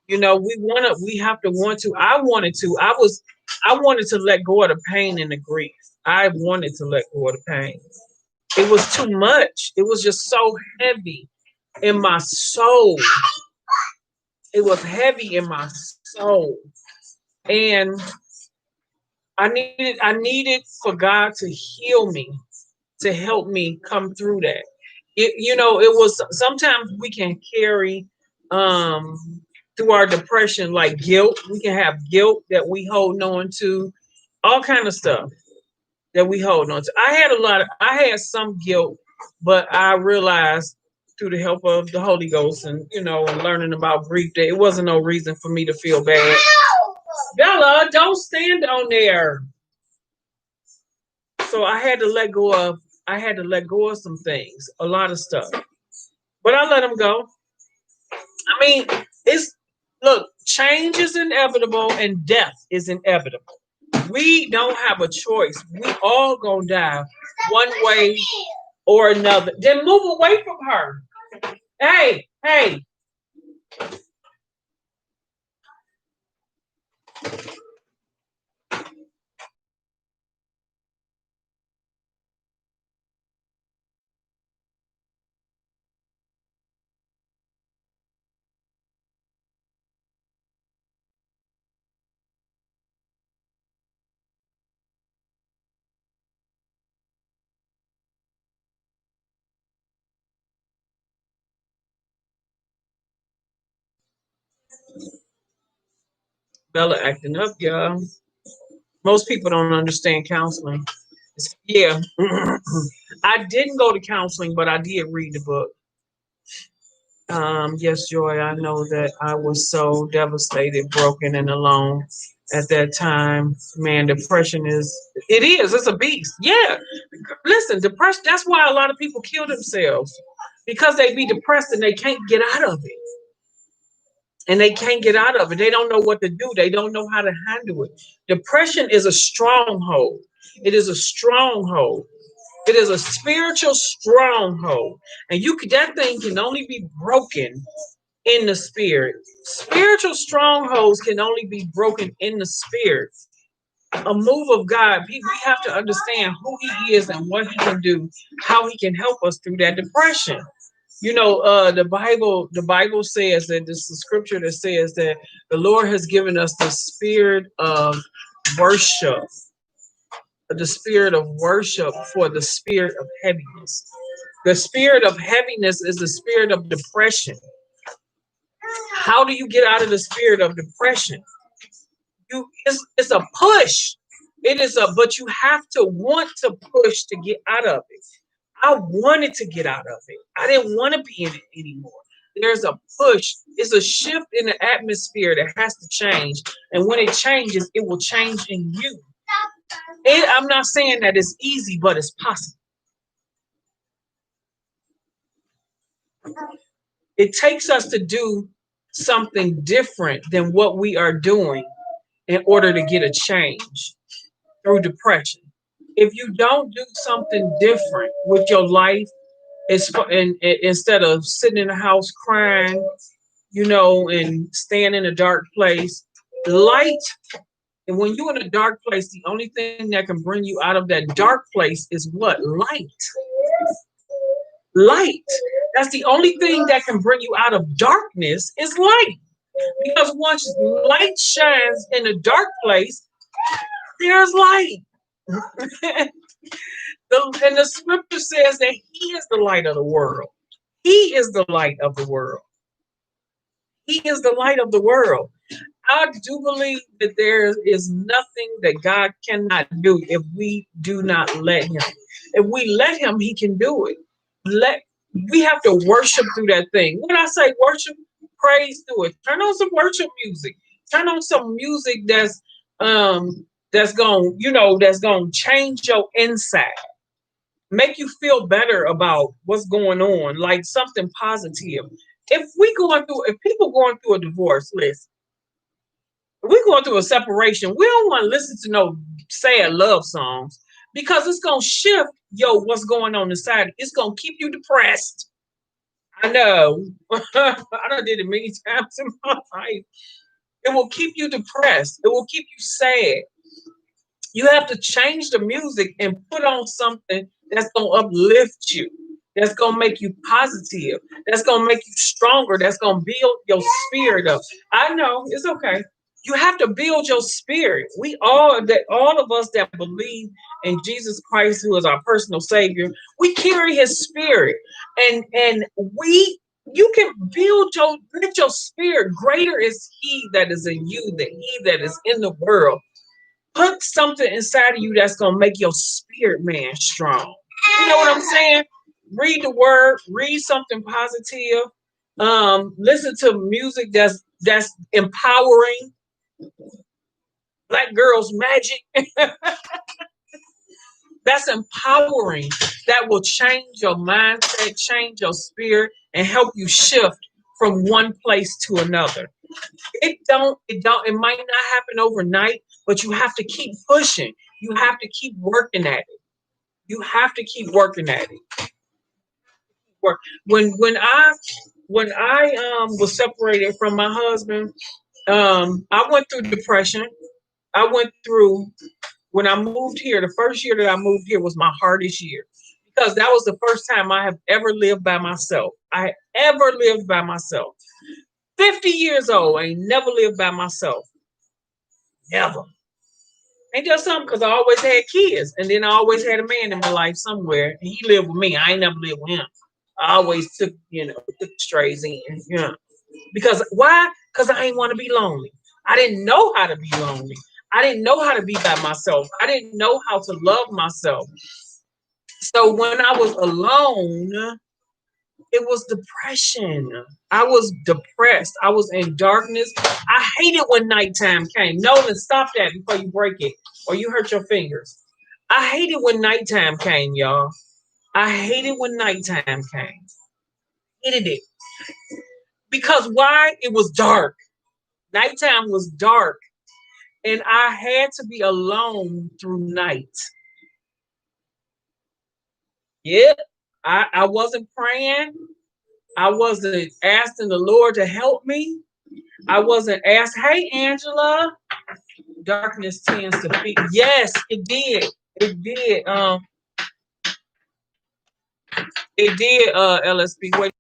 You know, we have to want to. I wanted to. I wanted to let go of the pain and the grief. I wanted to let go of the pain. It was too much. It was just so heavy in my soul. It was heavy in my soul. And I needed for God to heal me, to help me come through that. It was sometimes we can carry um through our depression like guilt. We can have guilt that we hold on to, all kind of stuff that we hold on to. I had some guilt, but I realized through the help of the Holy Ghost and and learning about grief that it wasn't no reason for me to feel bad. Bella, don't stand on there. So I had to let go of some things, a lot of stuff. But I let them go. I mean, it's look, change is inevitable and death is inevitable. We don't have a choice. We all gonna die one way or another. Then move away from her. Hey, hey. Bella acting up, y'all. Most people don't understand counseling. Yeah. I didn't go to counseling, but I did read the book. Yes, Joy, I know that I was so devastated, broken, and alone at that time. Man, depression it's a beast. Yeah. Listen, depression, that's why a lot of people kill themselves because they be depressed and they can't get out of it. And they can't get out of it. They don't know what to do. They don't know how to handle it. Depression is a stronghold. It is a stronghold. It is a spiritual stronghold. And that thing can only be broken in the spirit. Spiritual strongholds can only be broken in the spirit. A move of God, we have to understand who He is and what He can do, how He can help us through that depression. The Bible says that this is a scripture that says that the Lord has given us the spirit of worship, for the spirit of heaviness. The spirit of heaviness is the spirit of depression. How do you get out of the spirit of depression? It's a push. But you have to want to push to get out of it. I wanted to get out of it. I didn't want to be in it anymore. There's a push. It's a shift in the atmosphere that has to change. And when it changes, it will change in you. I'm not saying that it's easy, but it's possible. It takes us to do something different than what we are doing in order to get a change through depression. If you don't do something different with your life, instead of sitting in the house crying and staying in a dark place. Light, and when you're in a dark place, the only thing that can bring you out of that dark place is what? Light. Light. That's the only thing that can bring you out of darkness is light. Because once light shines in a dark place, there's light. And the scripture says that he is the light of the world. He is the light of the world. He is the light of the world. I do believe that there is nothing that God cannot do if we do not let him. If we let him, he can do it. Let We have to worship through that thing. When I say worship, praise through it. Turn on some worship music. Turn on some music that's gonna change your inside. Make you feel better about what's going on, like something positive. If people going through a divorce, listen, we're going through a separation, we don't want to listen to no sad love songs because it's going to shift what's going on inside. It's going to keep you depressed. I know. I done did it many times in my life. It will keep you depressed. It will keep you sad. You have to change the music and put on something that's going to uplift you. That's going to make you positive. That's going to make you stronger. That's going to build your spirit up. I know. It's okay. You have to build your spirit. All of us that believe in Jesus Christ, who is our personal savior, we carry his spirit. And you can let your spirit. Greater is he that is in you than he that is in the world. Put something inside of you that's gonna make your spirit man strong. You know what I'm saying? Read the word, read something positive. Listen to music that's empowering. Black Girls Magic. That's empowering. That will change your mindset, change your spirit, and help you shift from one place to another. It might not happen overnight, but you have to keep pushing. You have to keep working at it. You have to keep working at it. When I was separated from my husband, I went through depression. I went through When I moved here, the first year that I moved here was my hardest year because that was the first time I have ever lived by myself. I ever lived by myself. 50 years old, I ain't never lived by myself. Never. Ain't just something because I always had kids, and then I always had a man in my life somewhere, and he lived with me. I ain't never lived with him. I always took strays in, because why? Because I ain't want to be lonely. I didn't know how to be lonely. I didn't know how to be by myself. I didn't know how to love myself. So when I was alone, it was depression. I was depressed. I was in darkness. I hated when nighttime came. Nolan, stop that before you break it or you hurt your fingers. I hated when nighttime came, y'all. I hated when nighttime came. Hated it. Because why? It was dark. Nighttime was dark. And I had to be alone through night. Yeah. I wasn't praying. I wasn't asking the Lord to help me. I wasn't asked, hey, Angela. Darkness tends to be. Yes, it did. It did. It did, LSP. Wait.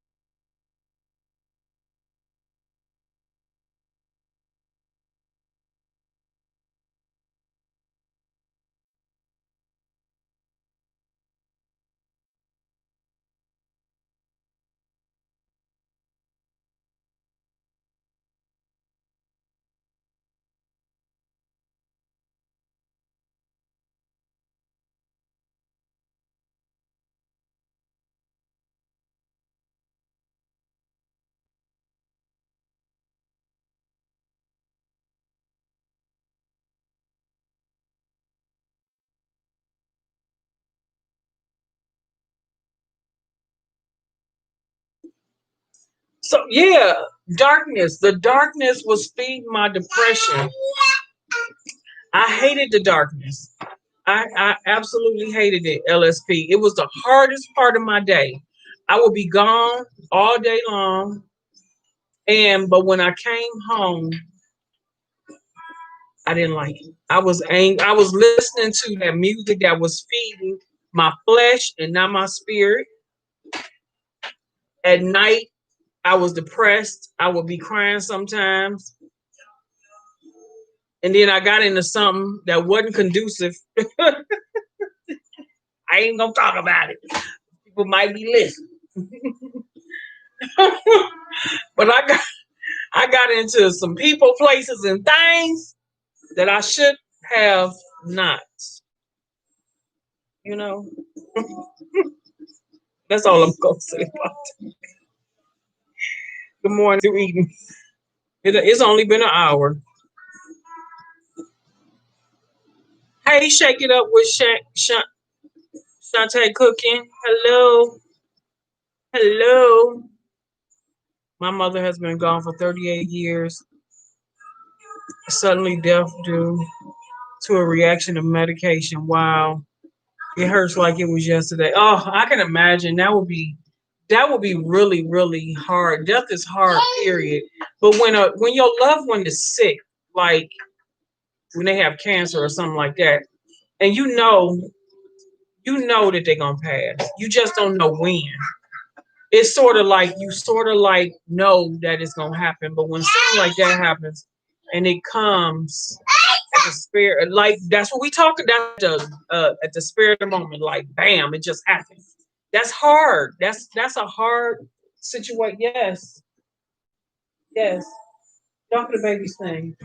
So yeah, darkness. The darkness was feeding my depression. I hated the darkness. I absolutely hated it, LSP. It was the hardest part of my day. I would be gone all day long. But when I came home, I didn't like it. I was angry. I was listening to that music that was feeding my flesh and not my spirit. At night, I was depressed. I would be crying sometimes. And then I got into something that wasn't conducive. I ain't gonna talk about it. People might be listening. But I got into some people, places, and things that I should have not. You know, that's all I'm gonna say about it. Good morning, to eating. It's only been an hour. Hey, shake it up with Shantae cooking. Hello, hello. My mother has been gone for 38 years. Suddenly death due to a reaction to medication. Wow. It hurts like it was yesterday. Oh, I can imagine that would be really, really hard. Death is hard, period. But when your loved one is sick, like when they have cancer or something like that, and you know that they're gonna pass. You just don't know when. It's sort of like know that it's gonna happen, but when something like that happens and it comes at the spirit, like that's what we talking. That's at the spirit of the moment, like bam, it just happened. That's hard. That's a hard situation. Yes, yes. Don't the babies thing.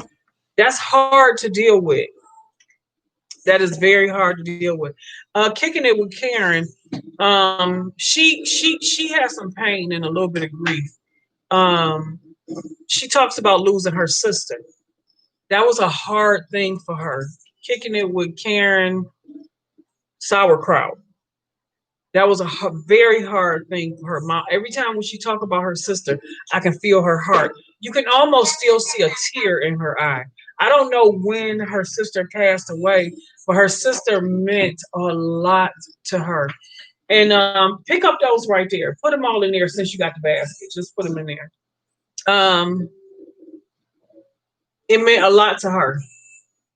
That's hard to deal with. That is very hard to deal with. Kicking it with Karen. She has some pain and a little bit of grief. Um, she talks about losing her sister. That was a hard thing for her. Kicking it with Karen Sauerkraut. That was a very hard thing for her mom. Every time when she talk about her sister, I can feel her heart. You can almost still see a tear in her eye. I don't know when her sister passed away, but her sister meant a lot to her. And pick up those right there. Put them all in there since you got the basket. Just put them in there. Um, it meant a lot to her.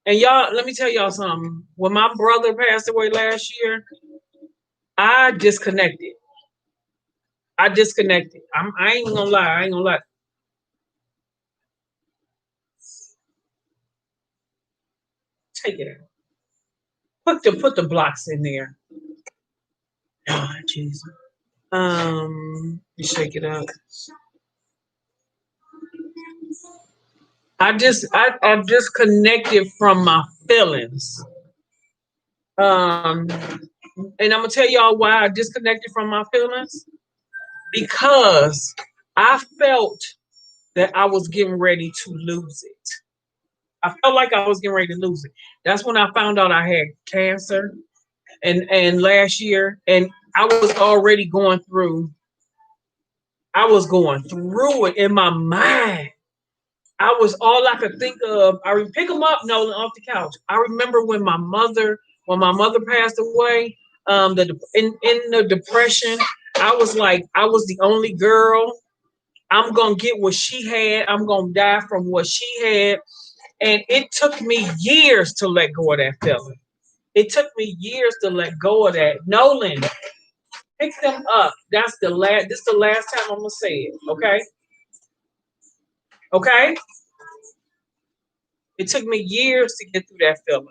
And y'all, let me tell y'all something. When my brother passed away last year, I disconnected. I disconnected. I ain't gonna lie. I ain't gonna lie. Take it out. Put the blocks in there. Oh, Jesus. You shake it up. I've disconnected from my feelings. Um, and I'm gonna tell y'all why I disconnected from my feelings because I felt that I was getting ready to lose it. I felt like I was getting ready to lose it. That's when I found out I had cancer and last year, and I was already going through. I was going through it in my mind. I was all I could think of. I would pick them up, Nolan, off the couch. I remember when my mother passed away. In the depression, I was like, I was the only girl. I'm gonna get what she had. I'm gonna die from what she had. And it took me years to let go of that feeling. It took me years to let go of that. Nolan, pick them up. That's the last. This is the last time I'm gonna say it. Okay. Okay. It took me years to get through that feeling.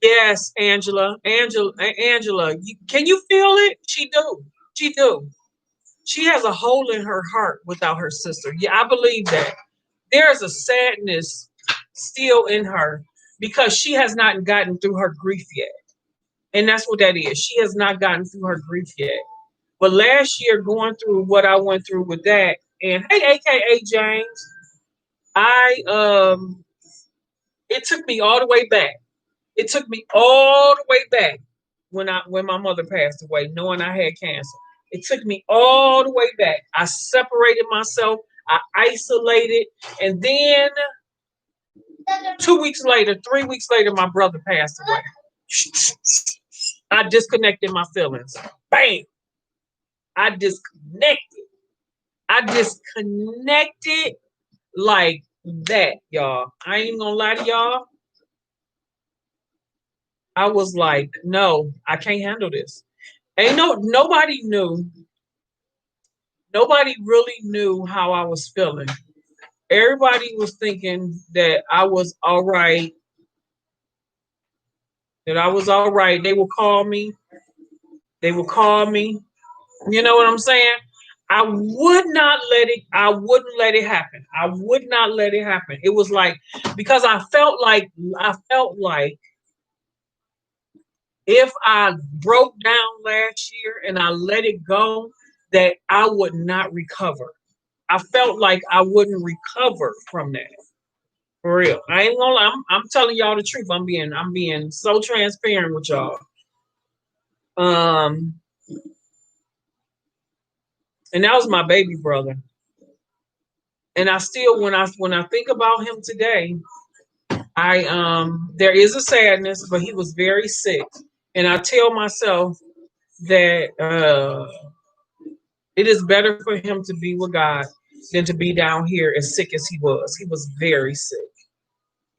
Yes, Angela, can you feel it? She do. She do. She has a hole in her heart without her sister. Yeah, I believe that. There's a sadness still in her because she has not gotten through her grief yet. And that's what that is. She has not gotten through her grief yet. But last year, going through what I went through with that, and hey, AKA James, I it took me all the way back. It took me all the way back when my mother passed away, knowing I had cancer. It took me all the way back. I separated myself, I isolated, and then 2 weeks later, 3 weeks later, my brother passed away. I disconnected my feelings. Bam! I disconnected. I disconnected like that, y'all. I ain't even gonna lie to y'all. I was like, no, I can't handle this. Ain't nobody knew. Nobody really knew how I was feeling. Everybody was thinking that I was all right, that I was all right. They would call me. They would call me. You know what I'm saying? I wouldn't let it happen. I would not let it happen. It was like, because I felt like if I broke down last year and I let it go, that I would not recover. I felt like I wouldn't recover from that. For real. I ain't gonna lie. I'm telling y'all the truth. I'm being so transparent with y'all. Um, and that was my baby brother. And I still, when I think about him today, I there is a sadness, but he was very sick. And I tell myself that it is better for him to be with God than to be down here as sick as he was. He was very sick.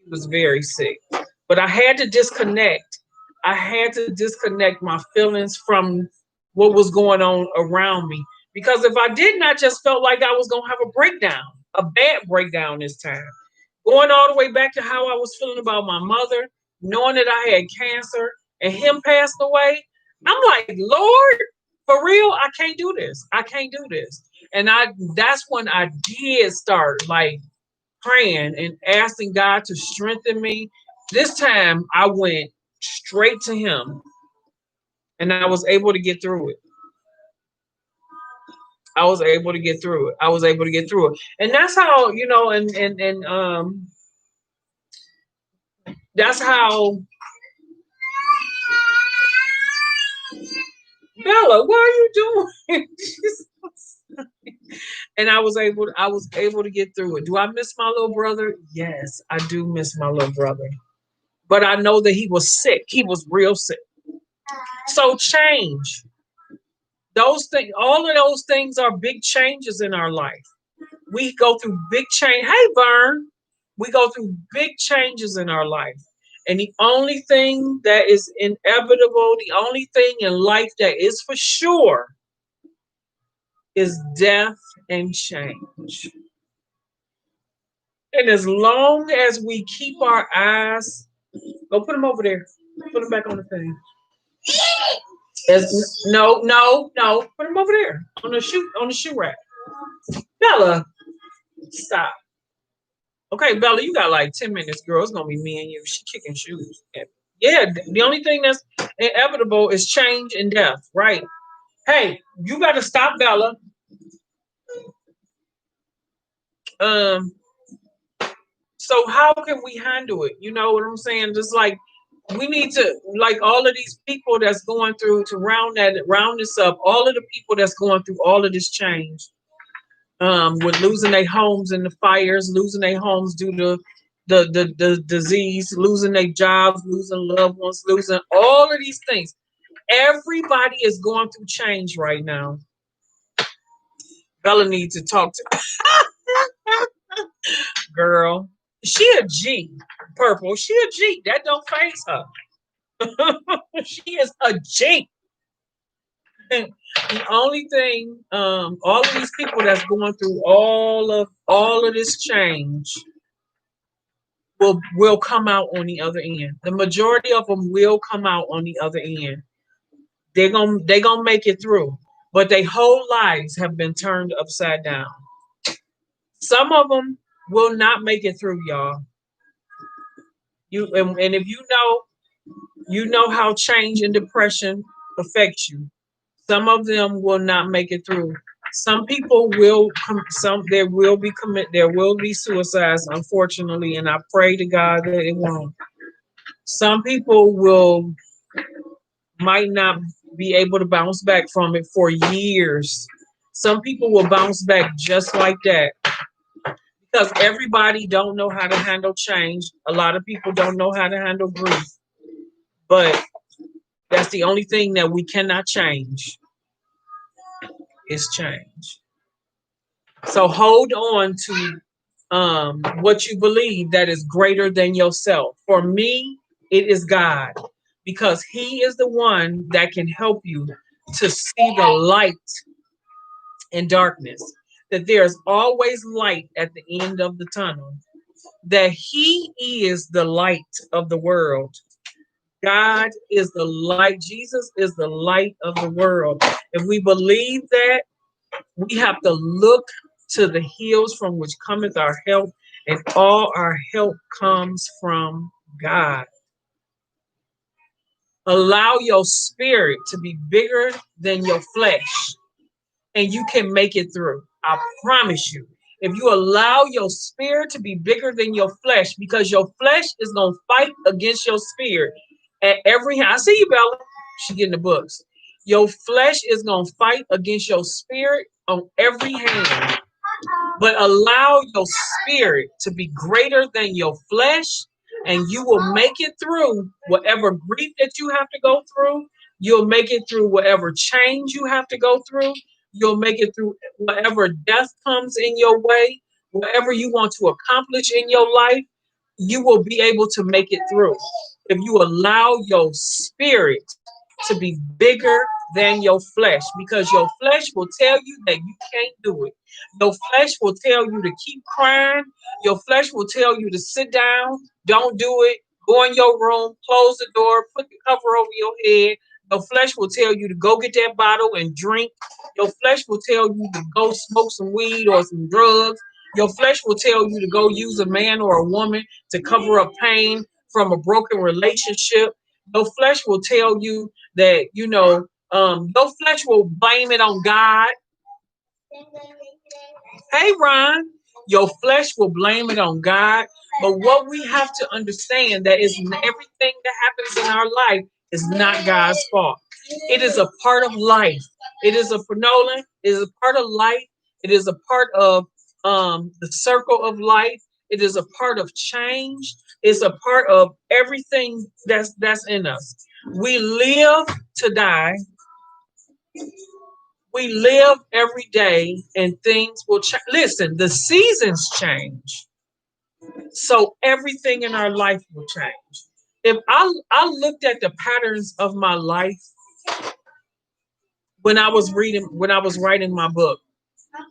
He was very sick. But I had to disconnect. I had to disconnect my feelings from what was going on around me. Because if I didn't, I just felt like I was going to have a breakdown, a bad breakdown this time. Going all the way back to how I was feeling about my mother, knowing that I had cancer and him passed away. I'm like, Lord, for real, I can't do this. I can't do this. And that's when I did start like praying and asking God to strengthen me. This time I went straight to him and I was able to get through it. I was able to get through it. I was able to get through it. And that's how, and that's how. Bella, what are you doing? And I was able to get through it. Do I miss my little brother? Yes, I do miss my little brother. But I know that he was sick. He was real sick. So change. Those things, all of those things are big changes in our life. We go through big change. Hey, Vern, we go through big changes in our life. And the only thing that is inevitable, the only thing in life that is for sure is death and change. And as long as we keep our eyes, go put them over there. Put them back on the thing. No, put them over there on the shoe rack. Bella, stop. Okay, Bella, you got like 10 minutes, girl. It's gonna be me and you. She kicking shoes. Yeah, the only thing that's inevitable is change and death, right? Hey, you got to stop, Bella. Um, so how can we handle it? You know what I'm saying? Just like we need to, like all of these people that's going through to round this up. All of the people that's going through all of this change, with losing their homes in the fires, losing their homes due to the disease, losing their jobs, losing loved ones, losing all of these things. Everybody is going through change right now. Bella needs to talk to girl. She a G, purple. She a G. That don't face her. She is a G. And the only thing, all of these people that's going through all of this change will come out on the other end. The majority of them will come out on the other end. They're gonna make it through, but their whole lives have been turned upside down. Some of them will not make it through, y'all. And if you know how change and depression affects you. Some of them will not make it through. Some people will some there will be suicides, unfortunately, and I pray to God that it won't. Some people will might not be able to bounce back from it for years. Some people will bounce back just like that because everybody don't know how to handle change. A lot of people don't know how to handle grief, but that's the only thing that we cannot change. is change. So hold on to what you believe that is greater than yourself. For me, it is God, because He is the one that can help you to see the light in darkness, that there's always light at the end of the tunnel, that He is the light of the world. God is the light. Jesus is the light of the world. If we believe that, we have to look to the hills from which cometh our help, and all our help comes from God. Allow your spirit to be bigger than your flesh, and you can make it through. I promise you. If you allow your spirit to be bigger than your flesh, because your flesh is going to fight against your spirit at every hand. I see you, Bella. She getting the books. Your flesh is going to fight against your spirit on every hand. But allow your spirit to be greater than your flesh, and you will make it through whatever grief that you have to go through. You'll make it through whatever change you have to go through. You'll make it through whatever death comes in your way, whatever you want to accomplish in your life. You will be able to make it through if you allow your spirit to be bigger than your flesh, because your flesh will tell you that you can't do it. Your flesh will tell you to keep crying. Your flesh will tell you to sit down, don't do it, go in your room, close the door, put the cover over your head. Your flesh will tell you to go get that bottle and drink. Your flesh will tell you to go smoke some weed or some drugs. Your flesh will tell you to go use a man or a woman to cover up pain from a broken relationship. Your flesh will tell you that, your flesh will blame it on God. Hey, Ron, your flesh will blame it on God. But what we have to understand that is everything that happens in our life is not God's fault. It is a part of life. It is a Nolan. It is a part of life. It is a part of the circle of life. It is a part of change. It's a part of everything that's in us. We live to die. We live every day, and things will change. Listen, the seasons change, so everything in our life will change. If I looked at the patterns of my life when I was writing my book,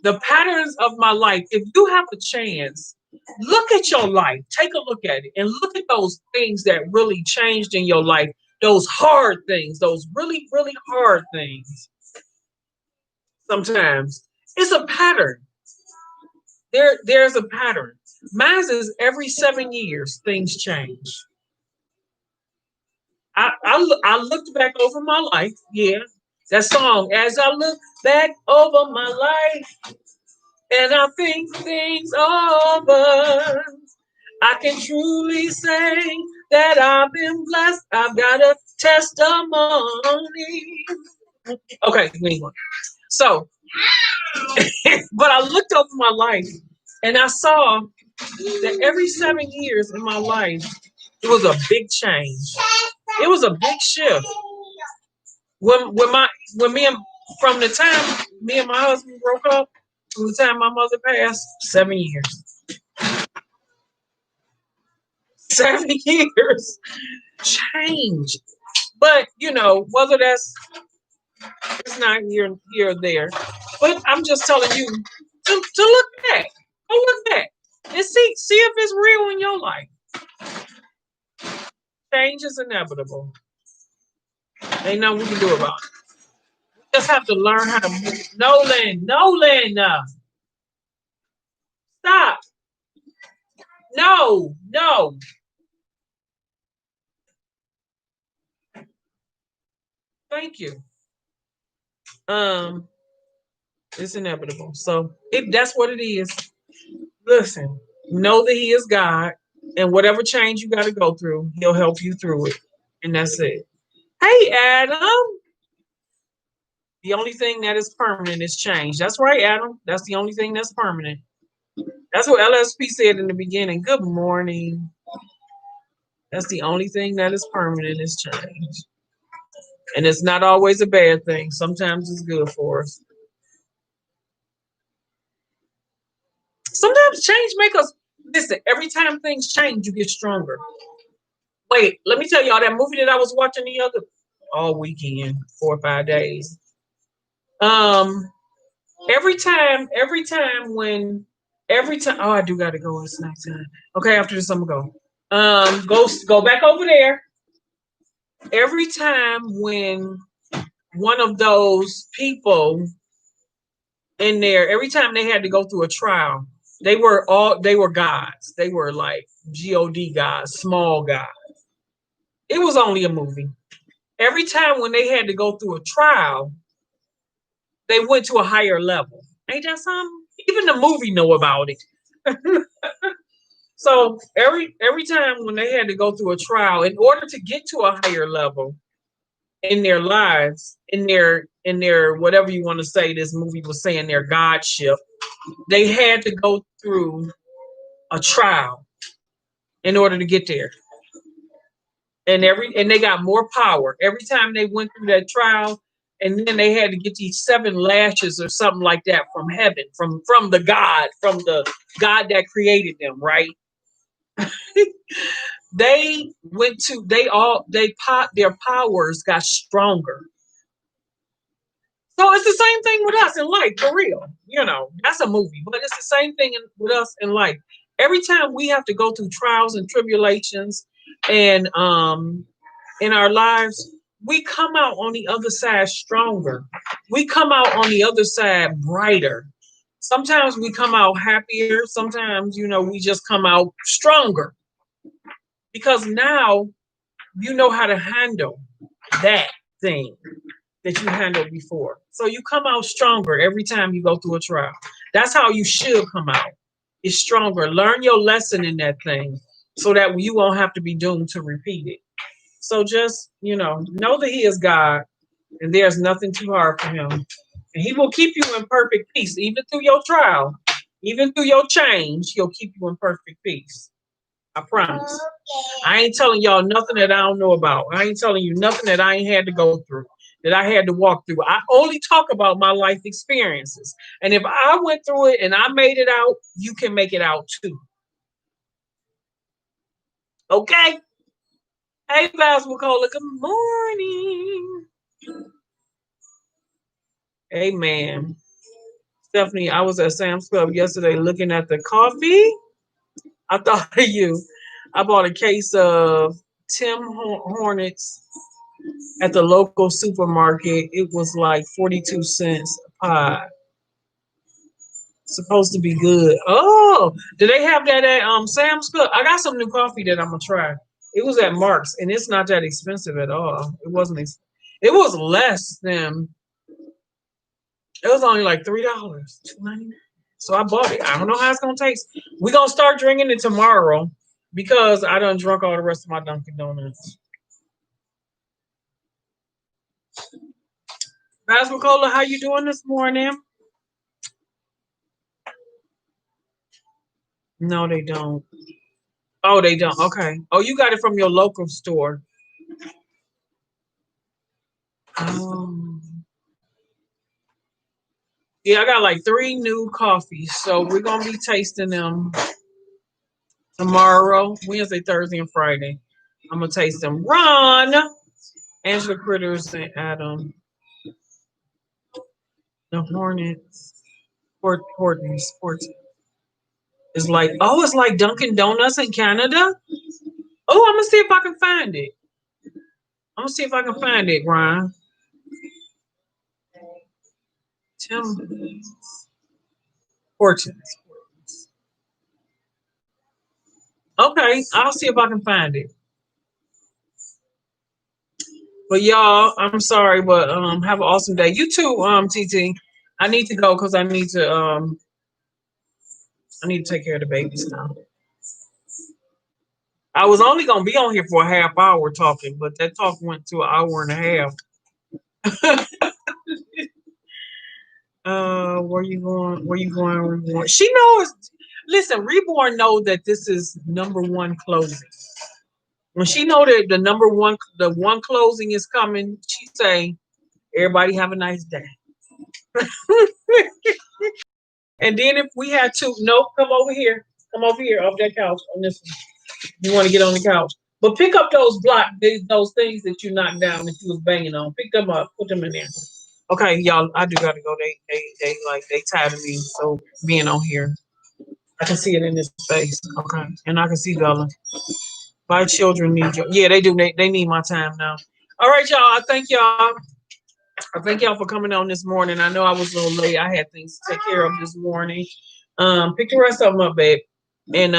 the patterns of my life. If you have a chance, look at your life, take a look at it, and look at those things that really changed in your life. Those hard things, those really, really hard things. Sometimes it's a pattern. There's a pattern. Mine is every 7 years things change. I looked back over my life. Yeah, that song. As I look back over my life and I think things over, I can truly say that I've been blessed. I've got a testimony. Okay, anyway. So, but I looked over my life and I saw that every 7 years in my life, it was a big change. It was a big shift. When me and from the time me and my husband broke up, from the time my mother passed, 7 years. 7 years change. But whether it's not here or there. But I'm just telling you to look back. Go look back and see if it's real in your life. Change is inevitable. Ain't nothing we can do about it. We just have to learn how to move. Nolan, stop. No. Thank you. Um, it's inevitable. So if that's what it is, listen, know that He is God, and whatever change you got to go through, He'll help you through it. And that's it. Hey, Adam. The only thing that is permanent is change. That's right, Adam. That's the only thing that's permanent. That's what LSP said in the beginning. Good morning. That's the only thing that is permanent is change. And it's not always a bad thing. Sometimes it's good for us. Sometimes change make us listen. Every time things change, you get stronger. Wait, let me tell y'all that movie that I was watching the other all weekend, 4 or 5 days. Um, every time. Oh, I do got to go. It's nighttime. Okay, after this, I'm gonna go. Go back over there. Every time when one of those people in there, every time they had to go through a trial, they were gods. They were like God gods, small gods. It was only a movie. Every time when they had to go through a trial, they went to a higher level. Ain't that something? Even the movie know about it. So every time when they had to go through a trial, in order to get to a higher level in their lives, in their whatever you want to say, this movie was saying their godship, they had to go through a trial in order to get there. And they got more power every time they went through that trial. And then they had to get these 7 lashes or something like that from heaven, from the God that created them, right? They went to they pop their powers got stronger. So it's the same thing with us in life, for real. That's a movie, but it's the same thing with us in life. Every time we have to go through trials and tribulations, and in our lives, we come out on the other side stronger. We come out on the other side brighter. Sometimes we come out happier. Sometimes, we just come out stronger because now you know how to handle that thing that you handled before. So you come out stronger every time you go through a trial. That's how you should come out. It's stronger. Learn your lesson in that thing so that you won't have to be doomed to repeat it. So just, know that he is God and there's nothing too hard for him. And he will keep you in perfect peace, even through your trial, even through your change, he'll keep you in perfect peace. I promise. Okay. I ain't telling y'all nothing that I don't know about. I ain't telling you nothing that I ain't had to go through, that I had to walk through. I only talk about my life experiences. And if I went through it and I made it out, you can make it out too. Okay? Hey, Pastor Cola, good morning. Amen. Stephanie, I was at Sam's Club yesterday looking at the coffee. I thought of you. I bought a case of Tim Hornets at the local supermarket. It was like 42 cents a pod. Supposed to be good. Oh, do they have that at Sam's Club? I got some new coffee that I'm gonna try. It was at Mark's, and it's not that expensive at all. It wasn't. It was less than. It was only like $3, $2.99. So I bought it. I don't know how it's gonna taste. We're gonna start drinking it tomorrow because I done drunk all the rest of my Dunkin' Donuts. Pastor Cola, how you doing this morning? No, they don't. Oh, they don't. Okay. Oh, you got it from your local store. Um, yeah, I got like 3 new coffees, so we're gonna be tasting them tomorrow, Wednesday, Thursday, and Friday. I'm gonna taste them. Ron, Angela Critters, and Adam, the Hornets, Hortons. It's like, oh, it's like Dunkin' Donuts in Canada. Oh, I'm gonna see if I can find it. I'm gonna see if I can find it, Ron. Tim Hortons. Okay, I'll see if I can find it. But y'all, I'm sorry, but have an awesome day. You too, TT. I need to go because I need to take care of the babies now. I was only gonna be on here for a half hour talking, but that talk went to an hour and a half. Where you going? Where you going? Reborn? She knows. Listen, Reborn know that this is number 1 closing. When she know that the one closing is coming, she say, "Everybody have a nice day." And then if we had to, nope, come over here. Come over here off that couch on this one. You want to get on the couch. But pick up those those things that you knocked down that you was banging on. Pick them up, put them in there. Okay, y'all, I do gotta go. They tired of me so being on here. I can see it in his face. Okay. And I can see Bella. My children need you. Yeah, they do. They need my time now. All right, y'all. I thank y'all. I thank y'all for coming on this morning. I know I was a little late. I had things to take care of this morning. Pick the rest of them up, babe. And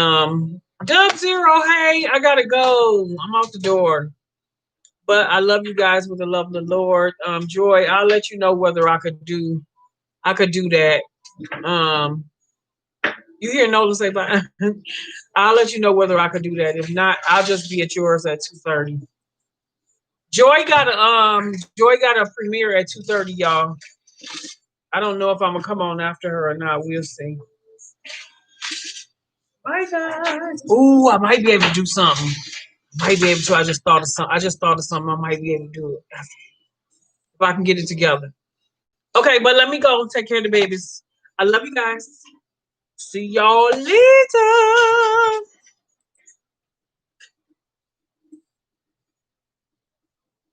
Dub Zero, hey, I gotta go. I'm out the door. But I love you guys with the love of the Lord. Joy, I'll let you know whether I could do that. Um, you hear Nola say bye. I'll let you know whether I could do that. If not, I'll just be at yours at 2:30. Joy got a premiere at 2:30, y'all. I don't know if I'm gonna come on after her or not. We'll see. Bye guys. Ooh, I might be able to do something. Might be able to. I just thought of something. I might be able to do it if I can get it together. Okay, but let me go take care of the babies. I love you guys. See y'all later.